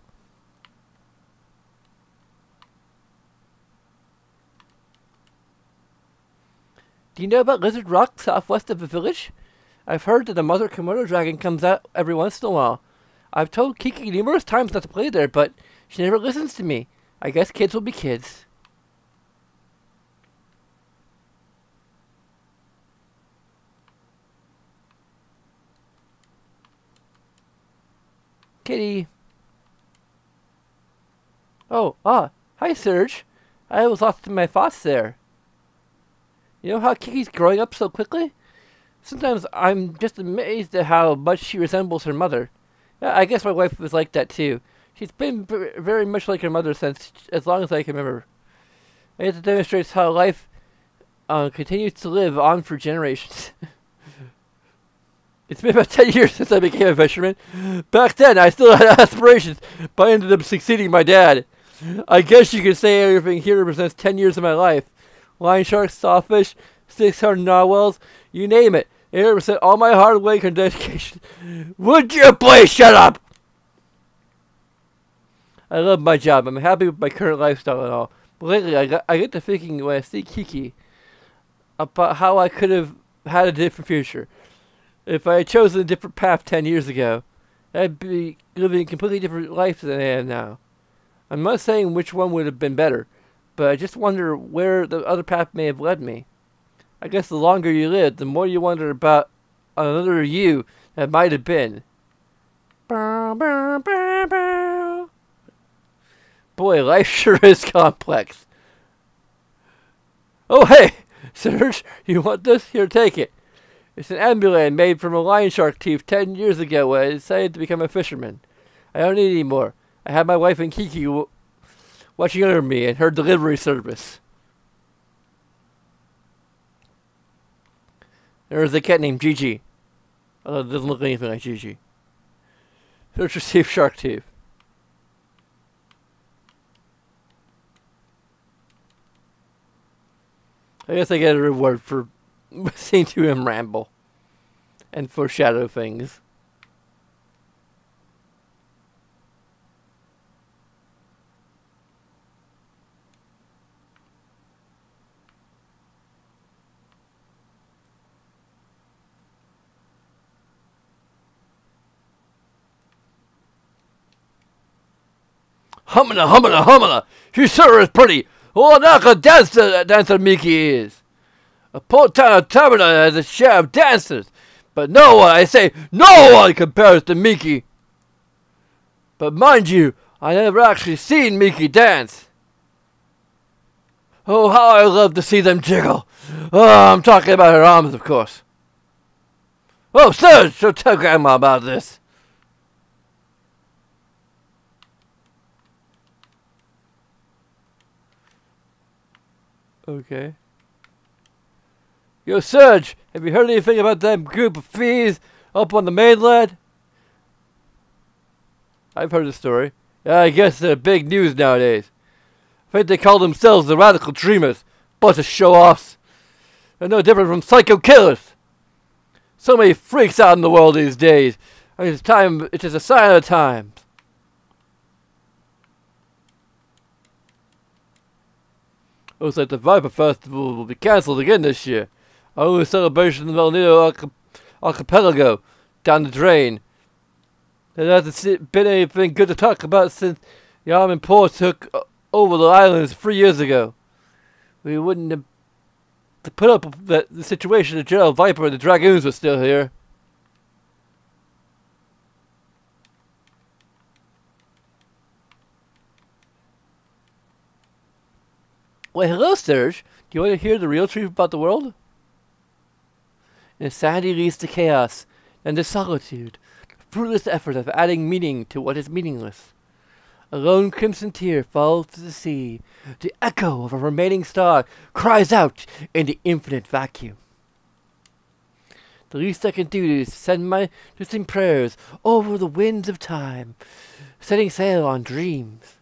Do you know about Lizard Rock southwest of the village? I've heard that the mother Komodo dragon comes out every once in a while. I've told Kiki numerous times not to play there, but she never listens to me. I guess kids will be kids. Kitty. Oh, hi Serge. I was lost in my thoughts there. You know how Kiki's growing up so quickly? Sometimes I'm just amazed at how much she resembles her mother. Yeah, I guess my wife was like that too. She's been very much like her mother since as long as I can remember. I guess it demonstrates how life continues to live on for generations. It's been about 10 years since I became a fisherman. Back then, I still had aspirations, but I ended up succeeding my dad. I guess you could say everything here represents 10 years of my life. Lion sharks, sawfish, 600 narwhals, you name it. It represents all my hard work and dedication. Would you please shut up? I love my job. I'm happy with my current lifestyle and all. But lately, I get to thinking when I see Kiki about how I could have had a different future. If I had chosen a different path 10 years ago, I'd be living a completely different life than I am now. I'm not saying which one would have been better, but I just wonder where the other path may have led me. I guess the longer you live, the more you wonder about another you that might have been. Boy, life sure is complex. Oh, hey, Serge, you want this? Here, take it. It's an amulet made from a lion shark teeth 10 years ago when I decided to become a fisherman. I don't need any more. I have my wife and Kiki watching over me and her delivery service. There's a cat named Gigi. Although it doesn't look anything like Gigi. Search received shark teeth. I guess I get a reward for listening to him ramble and foreshadow things. Humana, humana, humana! She sure is pretty! Oh, now a dancer Mickey is! A Port Town Terminal has a share of dancers, but no one, I say, no one compares to Mickey! But mind you, I never actually seen Mickey dance. Oh, how I love to see them jiggle! Oh, I'm talking about her arms, of course. Oh, Serge, so tell Grandma about this. Okay. Yo, Serge, have you heard anything about that group of fees up on the mainland? I've heard the story. Yeah, I guess they're big news nowadays. I think they call themselves the Radical Dreamers. Bunch of show-offs. They're no different from psycho killers. So many freaks out in the world these days. I mean, it's just a sign of the times. Looks like the Viper Festival will be cancelled again this year. Our only celebration of El Nido Archipelago down the drain. There hasn't been anything good to talk about since the Army Corps took over the islands 3 years ago. We wouldn't have to put up with the situation if General Viper and the Dragoons were still here. Well, hello, Serge. Do you want to hear the real truth about the world? Insanity leads to chaos, and to solitude, the fruitless effort of adding meaning to what is meaningless. A lone crimson tear falls to the sea. The echo of a remaining star cries out in the infinite vacuum. The least I can do is send my distant prayers over the winds of time, setting sail on dreams.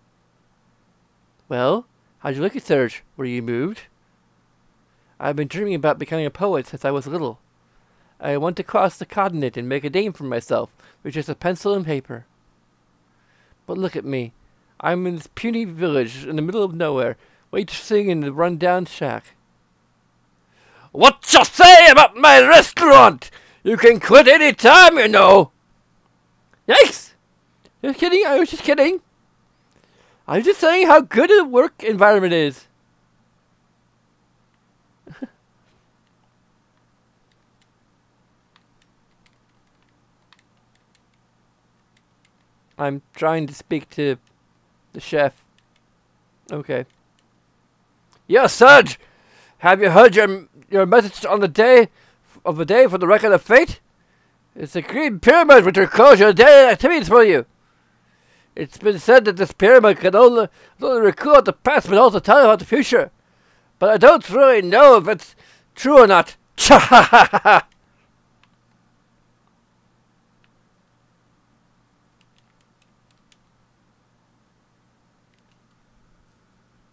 Well, how'd you like it, Serge? Were you moved? I've been dreaming about becoming a poet since I was little. I want to cross the continent and make a name for myself with just a pencil and paper. But look at me. I'm in this puny village in the middle of nowhere, waitressing in the run-down shack. What you say about my restaurant? You can quit any time, you know. Yikes! Just kidding, I was just kidding. I was just saying how good the work environment is. I'm trying to speak to the chef. Okay. Yes, Serge! Have you heard your message on the day of the day for the record of fate? It's a green pyramid which records your daily activities for you. It's been said that this pyramid can only record the past but also tell about the future. But I don't really know if it's true or not. Cha-ha-ha-ha!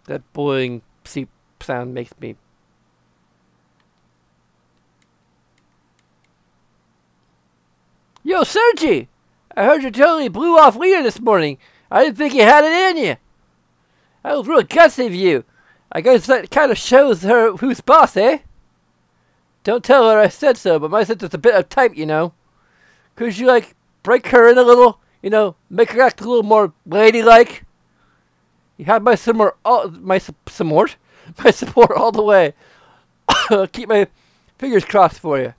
That boiling sea sound makes me... Yo, Sergi! I heard you totally blew off Leader this morning. I didn't think you had it in you. That was real gutsy of you. I guess that kind of shows her who's boss, eh? Don't tell her I said so, but my sister's a bit uptight, you know. Could you, like, break her in a little? You know, make her act a little more ladylike? You have my support, my support all the way. Keep my fingers crossed for you.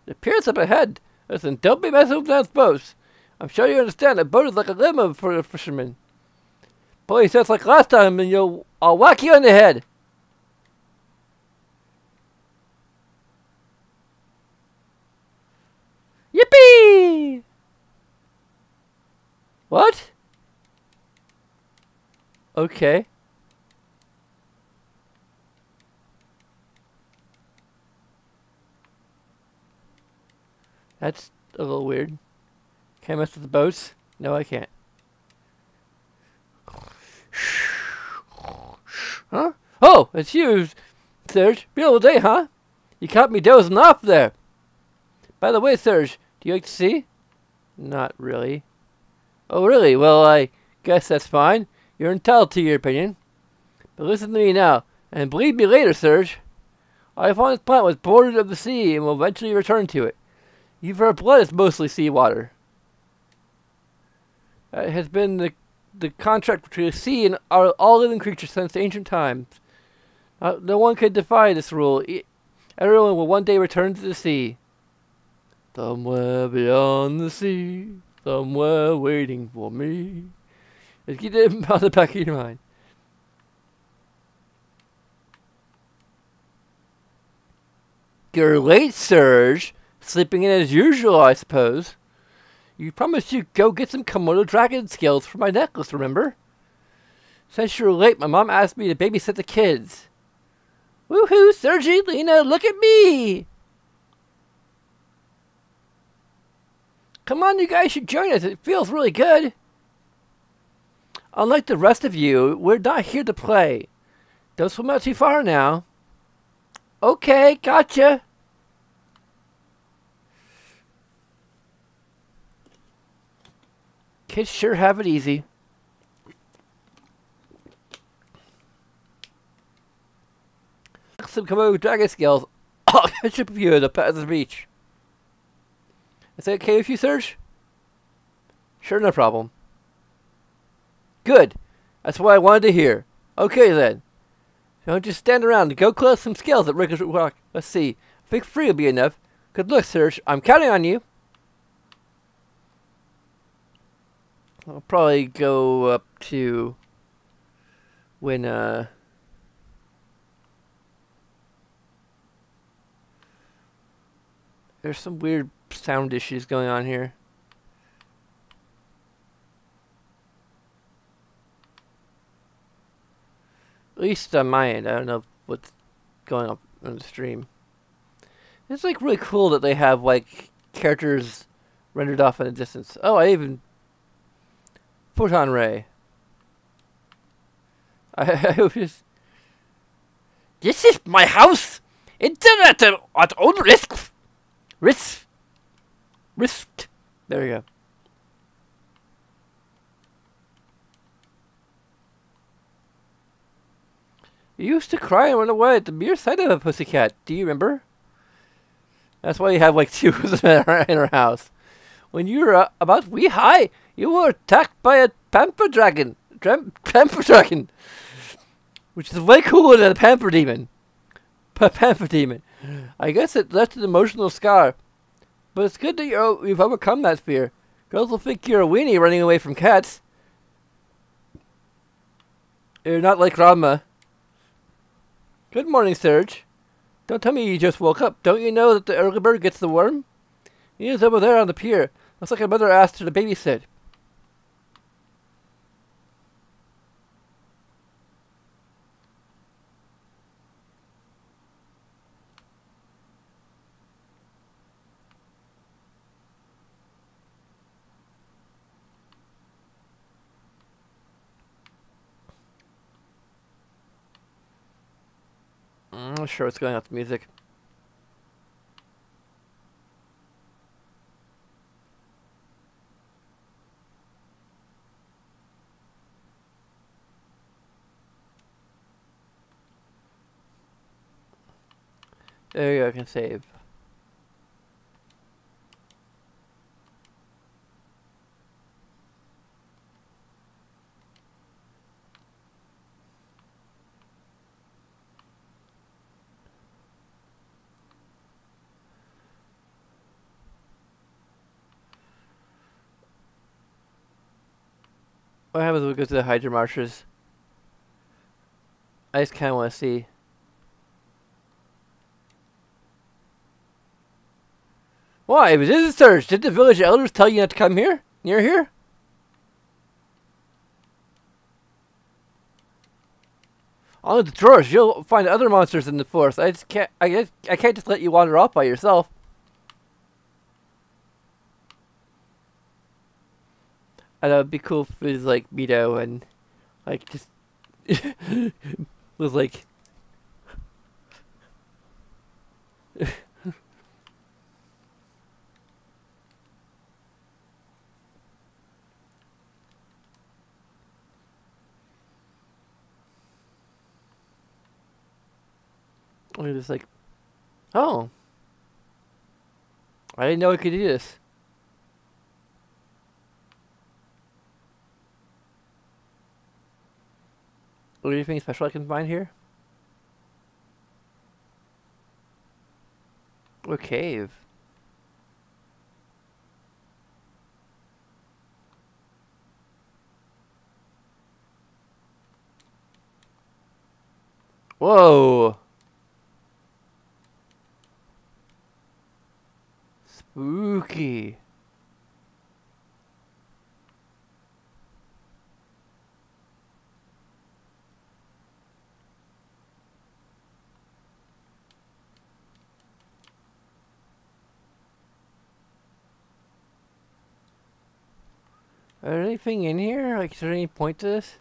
The pier's up ahead. Listen, don't be messing with those boats. I'm sure you understand a boat is like a limo for a fisherman. Please, just like last time, and I'll whack you on the head. Yippee! What? Okay. That's a little weird. Can I mess with the boats? No, I can't. Huh? Oh, it's you, Serge. Beautiful day, huh? You caught me dozing off there. By the way, Serge, do you like to see? Not really. Oh, really? Well, I guess that's fine. You're entitled to your opinion. But listen to me now, and believe me later, Serge. I found this planet was bordered of the sea and will eventually return to it. Even our blood is mostly seawater. It has been the contract between the sea and all living creatures since ancient times. No one can defy this rule. Everyone will one day return to the sea. Somewhere beyond the sea, somewhere waiting for me. Just keep it on the back of your mind. You're late, Serge. Sleeping in as usual, I suppose. You promised you'd go get some Komodo dragon scales for my necklace, remember? Since you're late, my mom asked me to babysit the kids. Woohoo, Sergi, Lena, look at me! Come on, you guys should join us. It feels really good. Unlike the rest of you, we're not here to play. Don't swim out too far now. Okay, gotcha. Kids sure have it easy. Some Komodo dragon scales. I'll catch up with you at the beach. Is that okay with you, Serge? Sure, no problem. Good. That's what I wanted to hear. Okay, then. Don't just stand around. Go collect some scales at Rick's Rock. Let's see. I think 3 will be enough. Good luck, Serge. I'm counting on you. I'll probably go up to when, there's some weird sound issues going on here. At least on my end. I don't know what's going on the stream. It's like really cool that they have like characters rendered off in a distance. Oh, I even photon ray. I was. This is my house. Internet at own risk. Risk. There we go. You used to cry and run away at the mere sight of a pussycat. Do you remember? That's why you have like 2 of them in our house. When you were about wee high, you were attacked by a pamper dragon. Pamper dragon. Which is way cooler than a pamper demon. Pamper demon. I guess it left an emotional scar. But it's good that you've overcome that fear. Girls will think you're a weenie running away from cats. You're not like Rama. Good morning, Serge. Don't tell me you just woke up. Don't you know that the early bird gets the worm? He is over there on the pier. Looks like a mother asked her to babysit. I'm not sure what's going on with the music. There you go, I can save. What happens when we go to the Hydra Marshes? I just kind of want to see. Why? Visitors! Did the village elders tell you not to come here? Near here? On the drawers, you'll find other monsters in the forest. I just can't. I can't just let you wander off by yourself. And it'd be cool if it was like Mito and like just was like. Or just like, oh, I didn't know I could do this. What do you think special I can find here? A cave. Whoa. Spooky. Is there anything in here? Like, is there any point to this?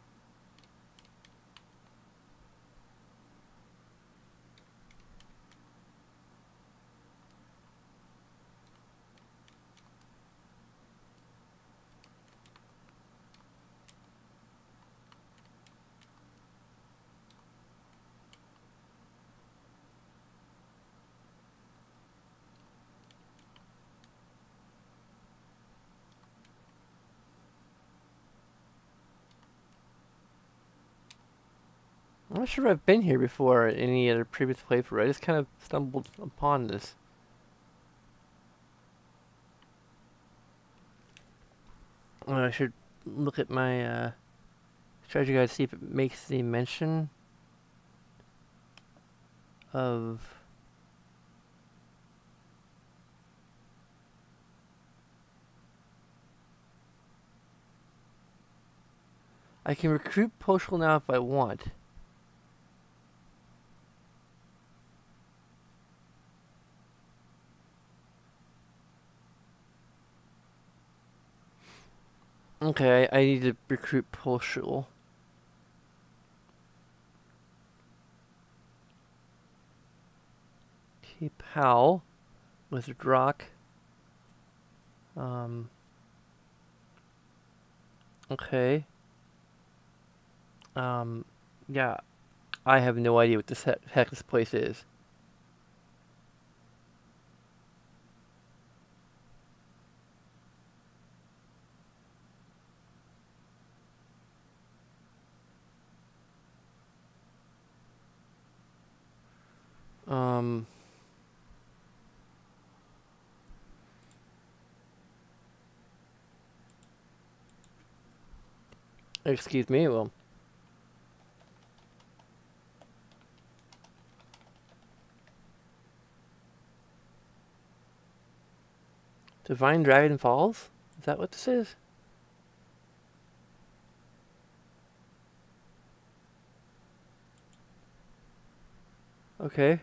I'm not sure if I've been here before in any other previous playthrough. I just kind of stumbled upon this. I should look at my strategy guide to see if it makes the mention of I can recruit Poshul now if I want. Okay, I need to recruit Poshul. Keep Howl. Wizard Rock. Okay. Yeah. I have no idea what this heck this place is. Excuse me, well. Divine Dragon Falls? Is that what this is? Okay.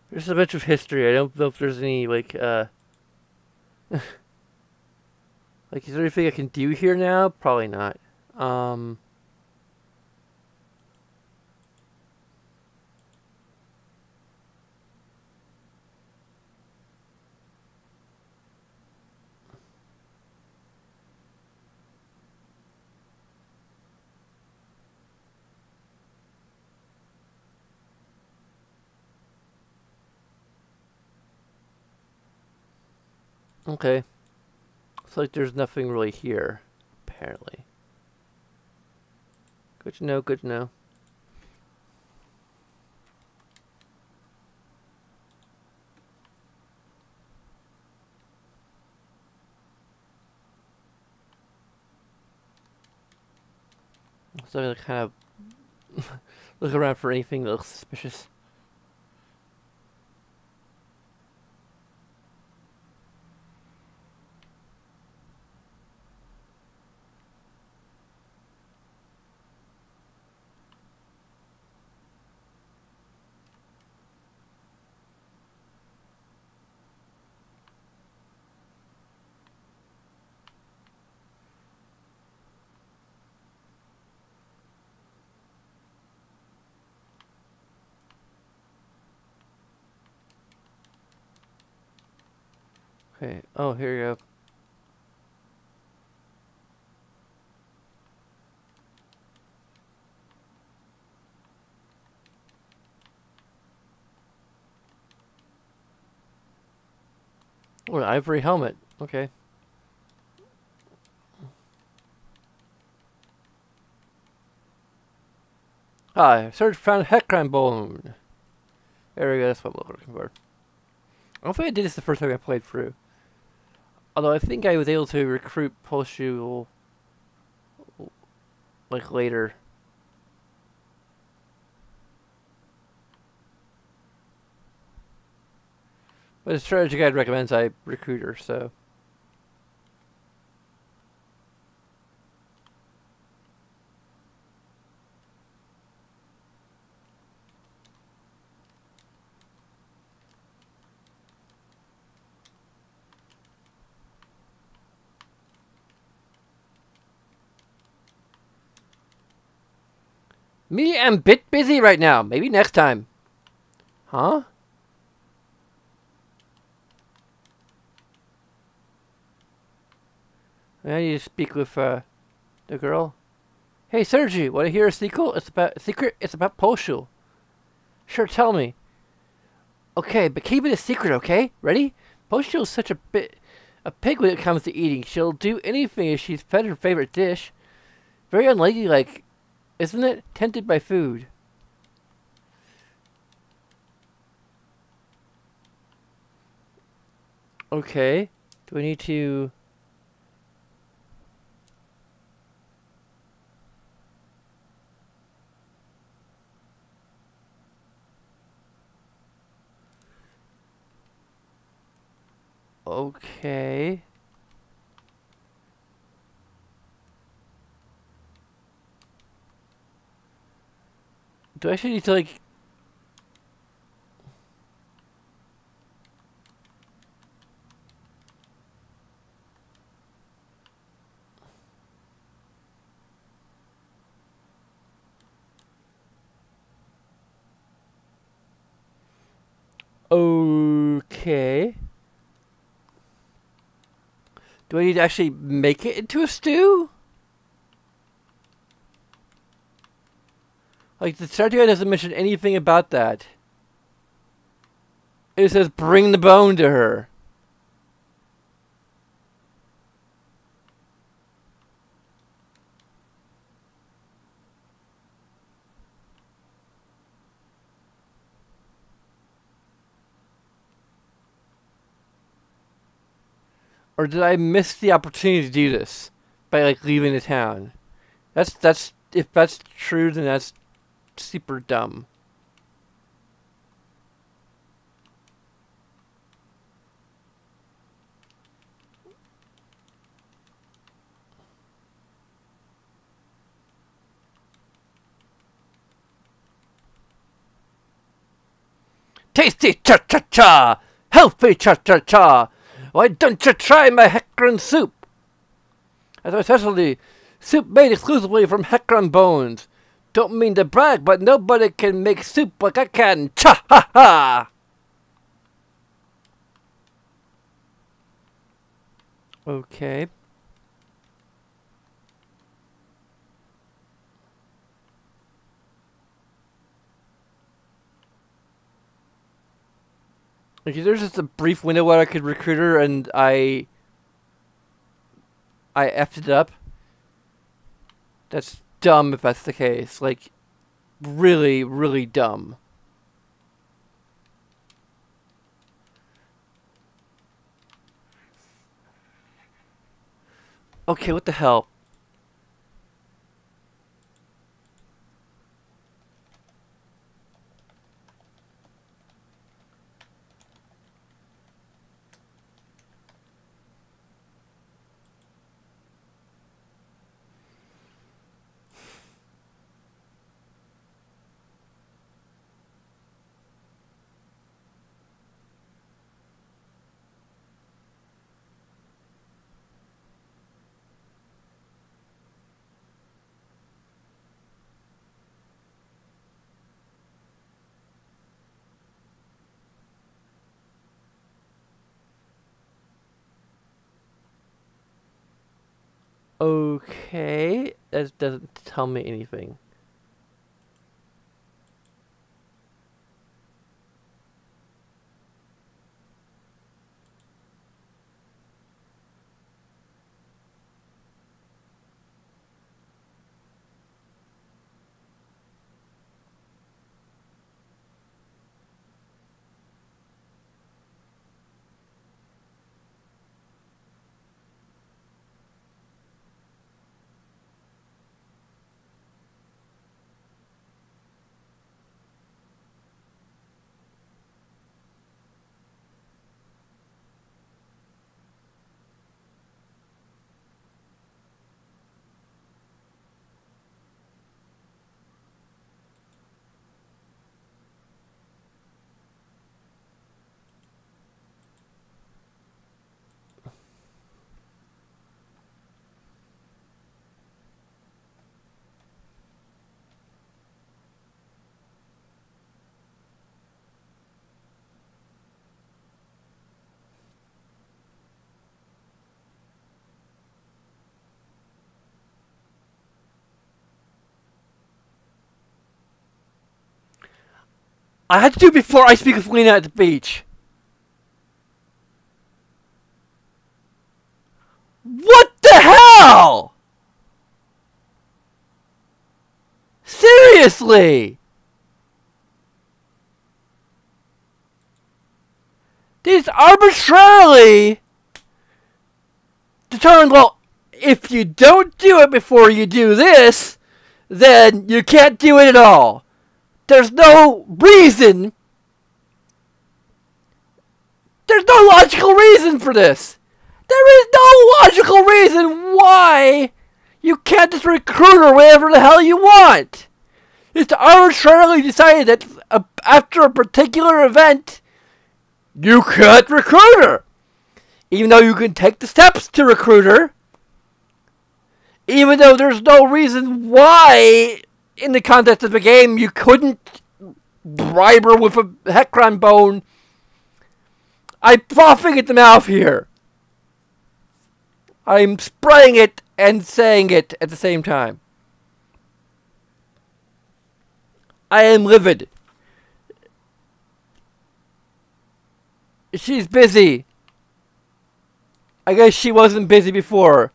There's a bunch of history. I don't know if there's any, like, like, is there anything I can do here now? Probably not. Okay. Looks like there's nothing really here, apparently. Good to know, good to know. So I kind of look around for anything that looks suspicious. Okay. Oh, here you go. Oh, an ivory helmet. Okay. Hi, search found Heckran bone. There we go, that's what we're looking for. I don't think I did this the first time I played through. Although I think I was able to recruit Pulshu like later. But the strategy guide recommends I recruit her, so. Me am bit busy right now. Maybe next time. Huh? I need to speak with the girl. Hey Sergi, want to hear a sequel? It's about secret. It's about Pulshu. Sure, tell me. Okay, but keep it a secret, okay? Ready? Pulshu is such a pig when it comes to eating. She'll do anything if she's fed her favorite dish. Very unladylike, isn't it? Tempted by food. Okay. Do I need to... Okay. Do I actually need to, like... Okay. Do I need to actually make it into a stew? Like, the strategy guide doesn't mention anything about that. It says bring the bone to her. Or did I miss the opportunity to do this by, like, leaving the town? That's if that's true, then that's super dumb. Tasty cha-cha-cha! Healthy cha-cha-cha! Why don't you try my Heckran soup? That's my specialty. Soup made exclusively from Heckran bones. Don't mean to brag, but nobody can make soup like I can. Cha-ha-ha! Okay. Like, there's just a brief window where I could recruit her, and I effed it up. That's dumb if that's the case. Like, really, really dumb. Okay, what the hell? Okay, that doesn't tell me anything. I had to do it before I speak with Lena at the beach. What the hell? Seriously? They just arbitrarily determined, well, if you don't do it before you do this, then you can't do it at all. There's no reason. There's no logical reason for this. There is no logical reason why you can't just recruit her wherever the hell you want. It's arbitrarily decided that after a particular event, you can't recruit her. Even though you can take the steps to recruit her. Even though there's no reason why, in the context of the game, you couldn't bribe her with a Heckron bone. I'm frothing at the mouth here. I'm spraying it and saying it at the same time. I am livid. She's busy. I guess she wasn't busy before.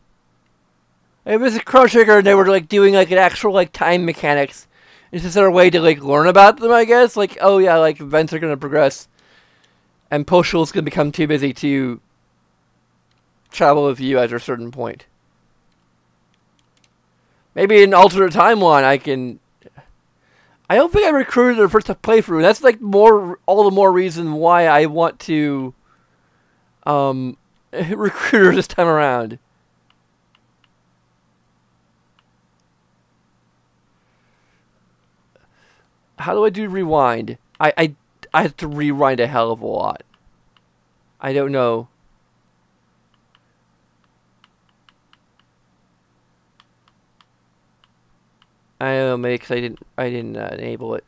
It was a Chrono Trigger and they were like doing like an actual like time mechanics. It's just a way to like learn about them, I guess. Like, oh yeah, like events are gonna progress. And Postal's gonna become too busy to travel with you at a certain point. Maybe in an alternate timeline I can... I don't think I recruited her first playthrough. That's like all the more reason why I want to recruit her this time around. How do I do rewind? I have to rewind a hell of a lot. I don't know. I don't know, maybe because I didn't enable it.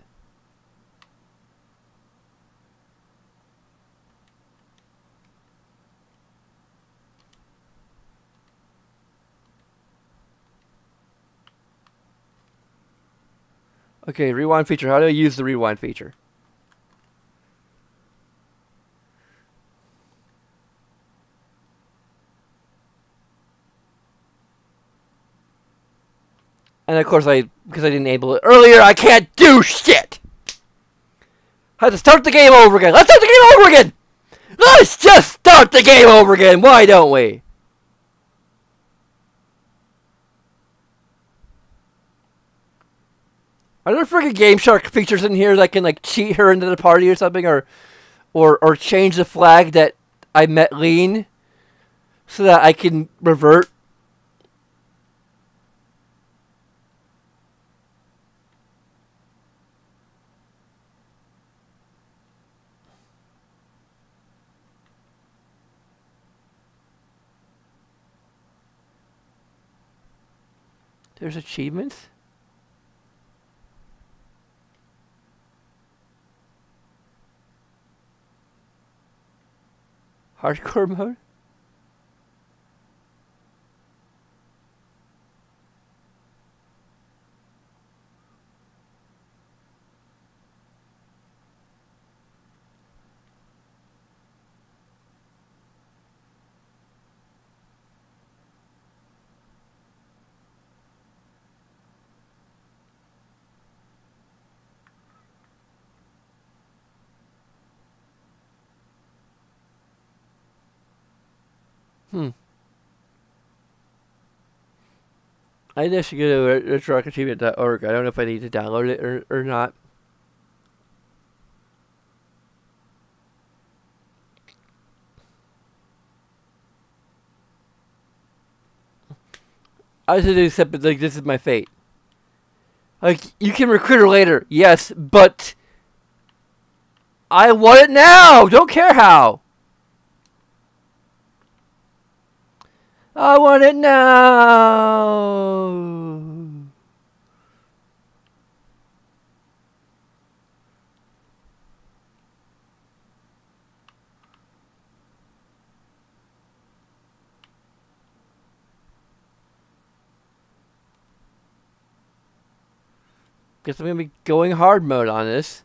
Okay, rewind feature. How do I use the rewind feature? And of course, because I didn't enable it earlier, I can't do shit! I have to start the game over again. Let's start the game over again! Let's just start the game over again! Why don't we? Are there freaking Game Shark features in here that can like cheat her into the party or something, or change the flag that I met Lean so that I can revert? There's achievements? Hardcore mode? I just should go to retroachievement.org. I don't know if I need to download it or not. I should do something like this is my fate. Like, you can recruit her later, yes, but I want it now! Don't care how! I want it now! Guess I'm gonna be going hard mode on this.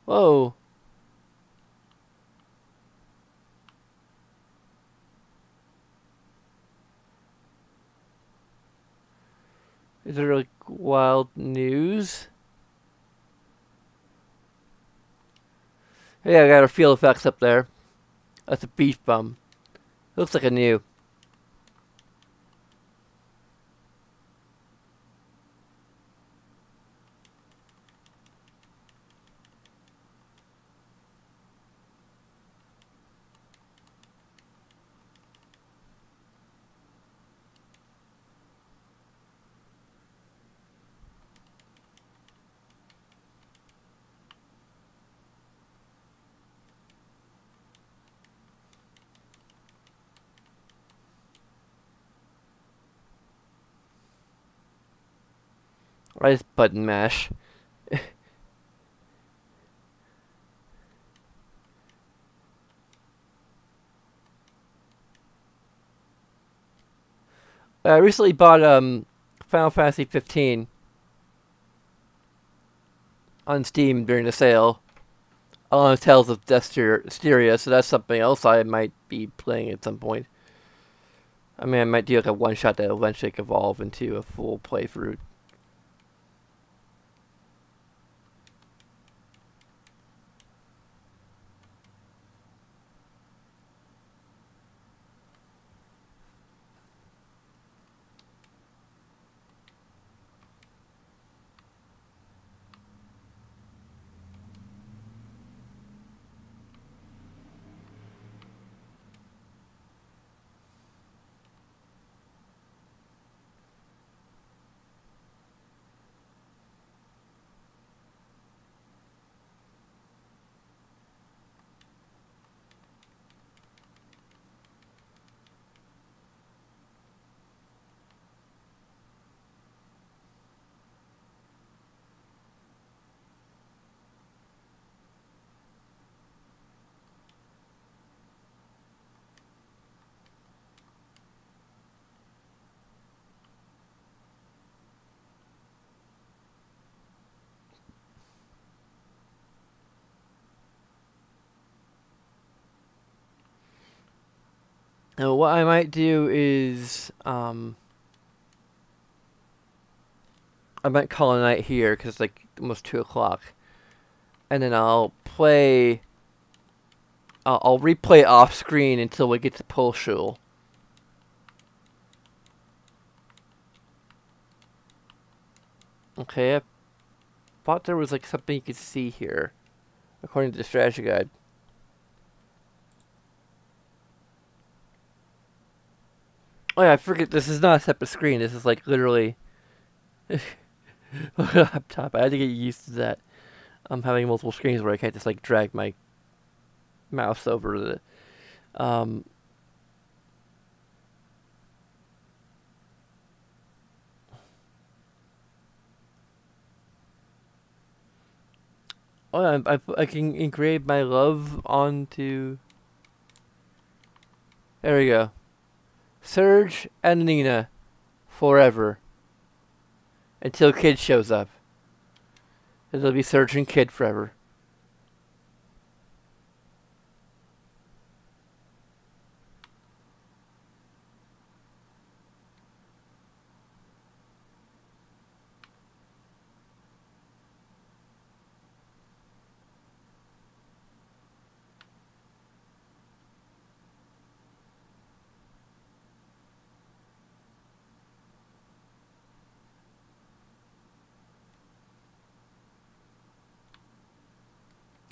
Whoa. Is there like wild news? Yeah, I got our field effects up there. That's a beef bum. Looks like a new. I just button mash. I recently bought Final Fantasy 15 on Steam during the sale, along with Tales of Desteria, so that's something else I might be playing at some point. I mean, I might do like a one-shot that will eventually evolve into a full playthrough. Now, what I might do is, I might call a night here because it's like almost 2 o'clock, and then I'll play. I'll replay off screen until we get to Pulshul. Okay, I thought there was like something you could see here, according to the strategy guide. Oh yeah, I forget. This is not a separate screen. This is like literally laptop. I had to get used to that. I'm having multiple screens where I can't just like drag my mouse over the. Oh yeah, I can engrave my love onto. There we go. Serge and Nina, forever. Until Kid shows up. It'll be Serge and Kid forever.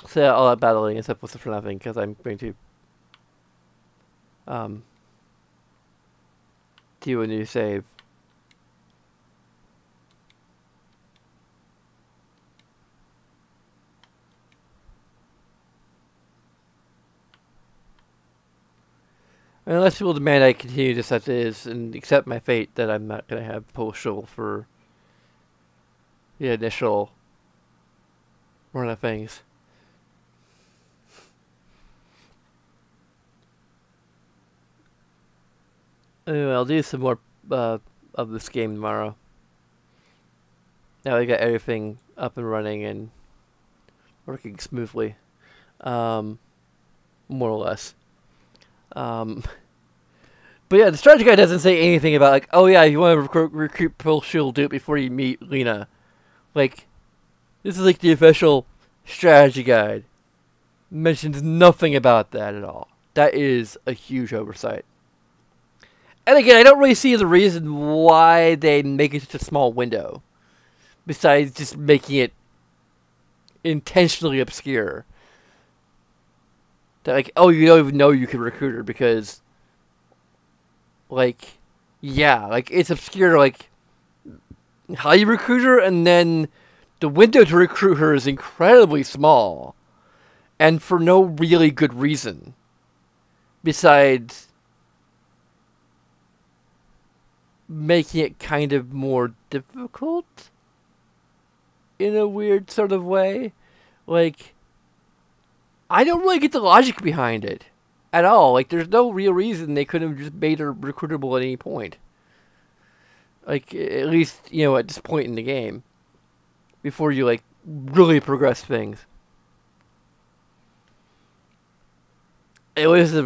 So yeah, all that battling except for nothing because I'm going to do a new save. Unless people demand I continue just as it is and accept my fate that I'm not going to have Pulshul for the initial run of things. Anyway, I'll do some more of this game tomorrow. Now I got everything up and running and working smoothly. More or less. But yeah, the strategy guide doesn't say anything about like, oh yeah, if you want to recruit Pulshul, do it before you meet Lena. Like, this is like the official strategy guide. Mentions nothing about that at all. That is a huge oversight. And again, I don't really see the reason why they make it such a small window. Besides just making it intentionally obscure. That like, oh, you don't even know you can recruit her because, like, yeah, like, it's obscure, like, how you recruit her, and then the window to recruit her is incredibly small. And for no really good reason. Besides making it kind of more difficult in a weird sort of way. Like, I don't really get the logic behind it at all. Like, there's no real reason they could have just made her recruitable at any point. Like, at least, you know, at this point in the game. Before you, like, really progress things. It was a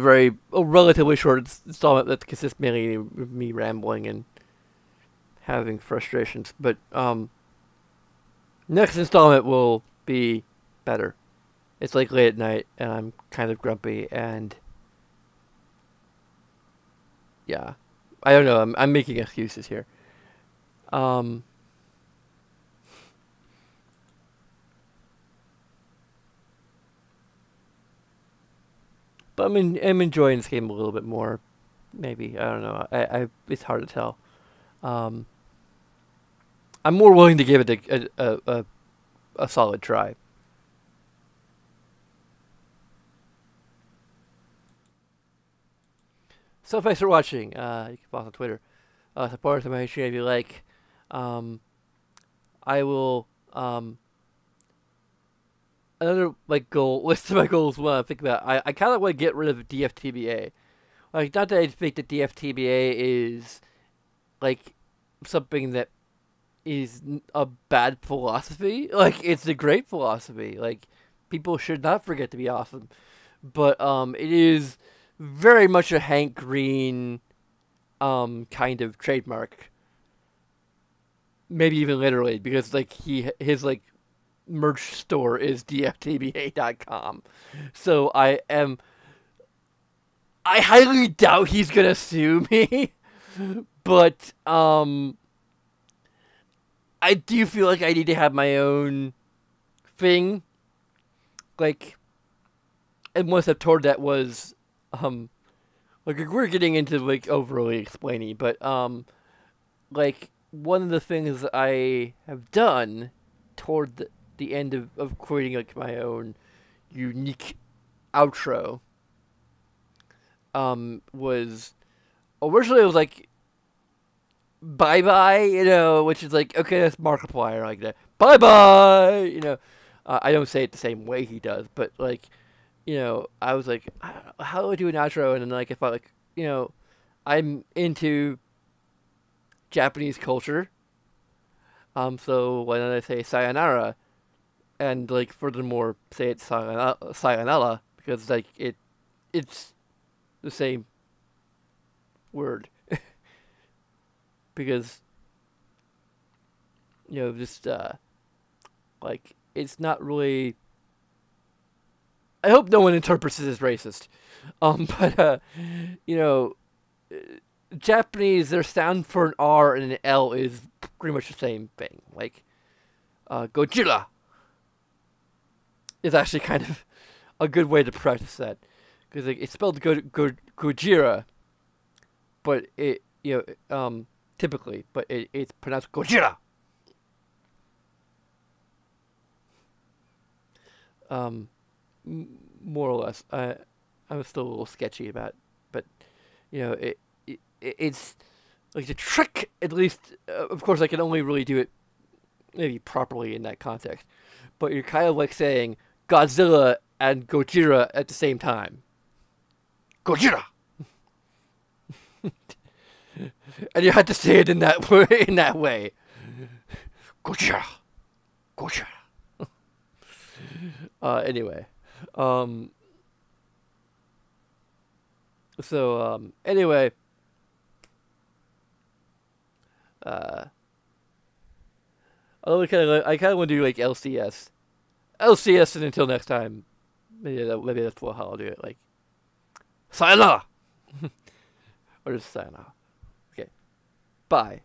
relatively short installment that consists mainly of me rambling and having frustrations. But, next installment will be better. It's like late at night, and I'm kind of grumpy, and yeah, I don't know. I'm making excuses here. But I'm enjoying this game a little bit more. Maybe, I don't know. It's hard to tell. I'm more willing to give it a solid try. So thanks for watching. You can follow us on Twitter. Support us on my channel if you like. I will another like goal list of my goals. What I think about, I kind of want to get rid of DFTBA. Like, not that I think that DFTBA is like something that is a bad philosophy. Like, it's a great philosophy. Like, people should not forget to be awesome. But it is very much a Hank Green kind of trademark. Maybe even literally, because like his like merch store is dftba.com. So I highly doubt he's gonna sue me. But I do feel like I need to have my own thing. Like, and once I've told that was like we're getting into like overly explaining, but like one of the things that I have done toward the end of creating like my own unique outro was originally it was like bye bye, you know, which is like okay, that's Markiplier like that. Bye bye, you know. I don't say it the same way he does, but like, you know, I was like, how do I do an outro? And then like, if I like, you know, I'm into Japanese culture, so why don't I say sayonara? And like, furthermore, say it sayonara because like it's the same word because you know just like it's not really. I hope no one interprets it as racist, but you know, Japanese their sound for an R and an L is pretty much the same thing. Like Godzilla is actually kind of a good way to practice that because like, it's spelled Gojira, but it you know typically, but it's pronounced Gojira. More or less. I'm still a little sketchy about, but you know, it's like the trick. At least, of course, I can only really do it maybe properly in that context. But you're kind of like saying Godzilla and Gojira at the same time. Gojira, and you had to say it in that way. In that way, Gojira, Gojira. Anyway. Anyway, I kind of want to do like LCS, and until next time, maybe that's how I'll do it. Like, sayonara, or just sayonara. Okay, bye.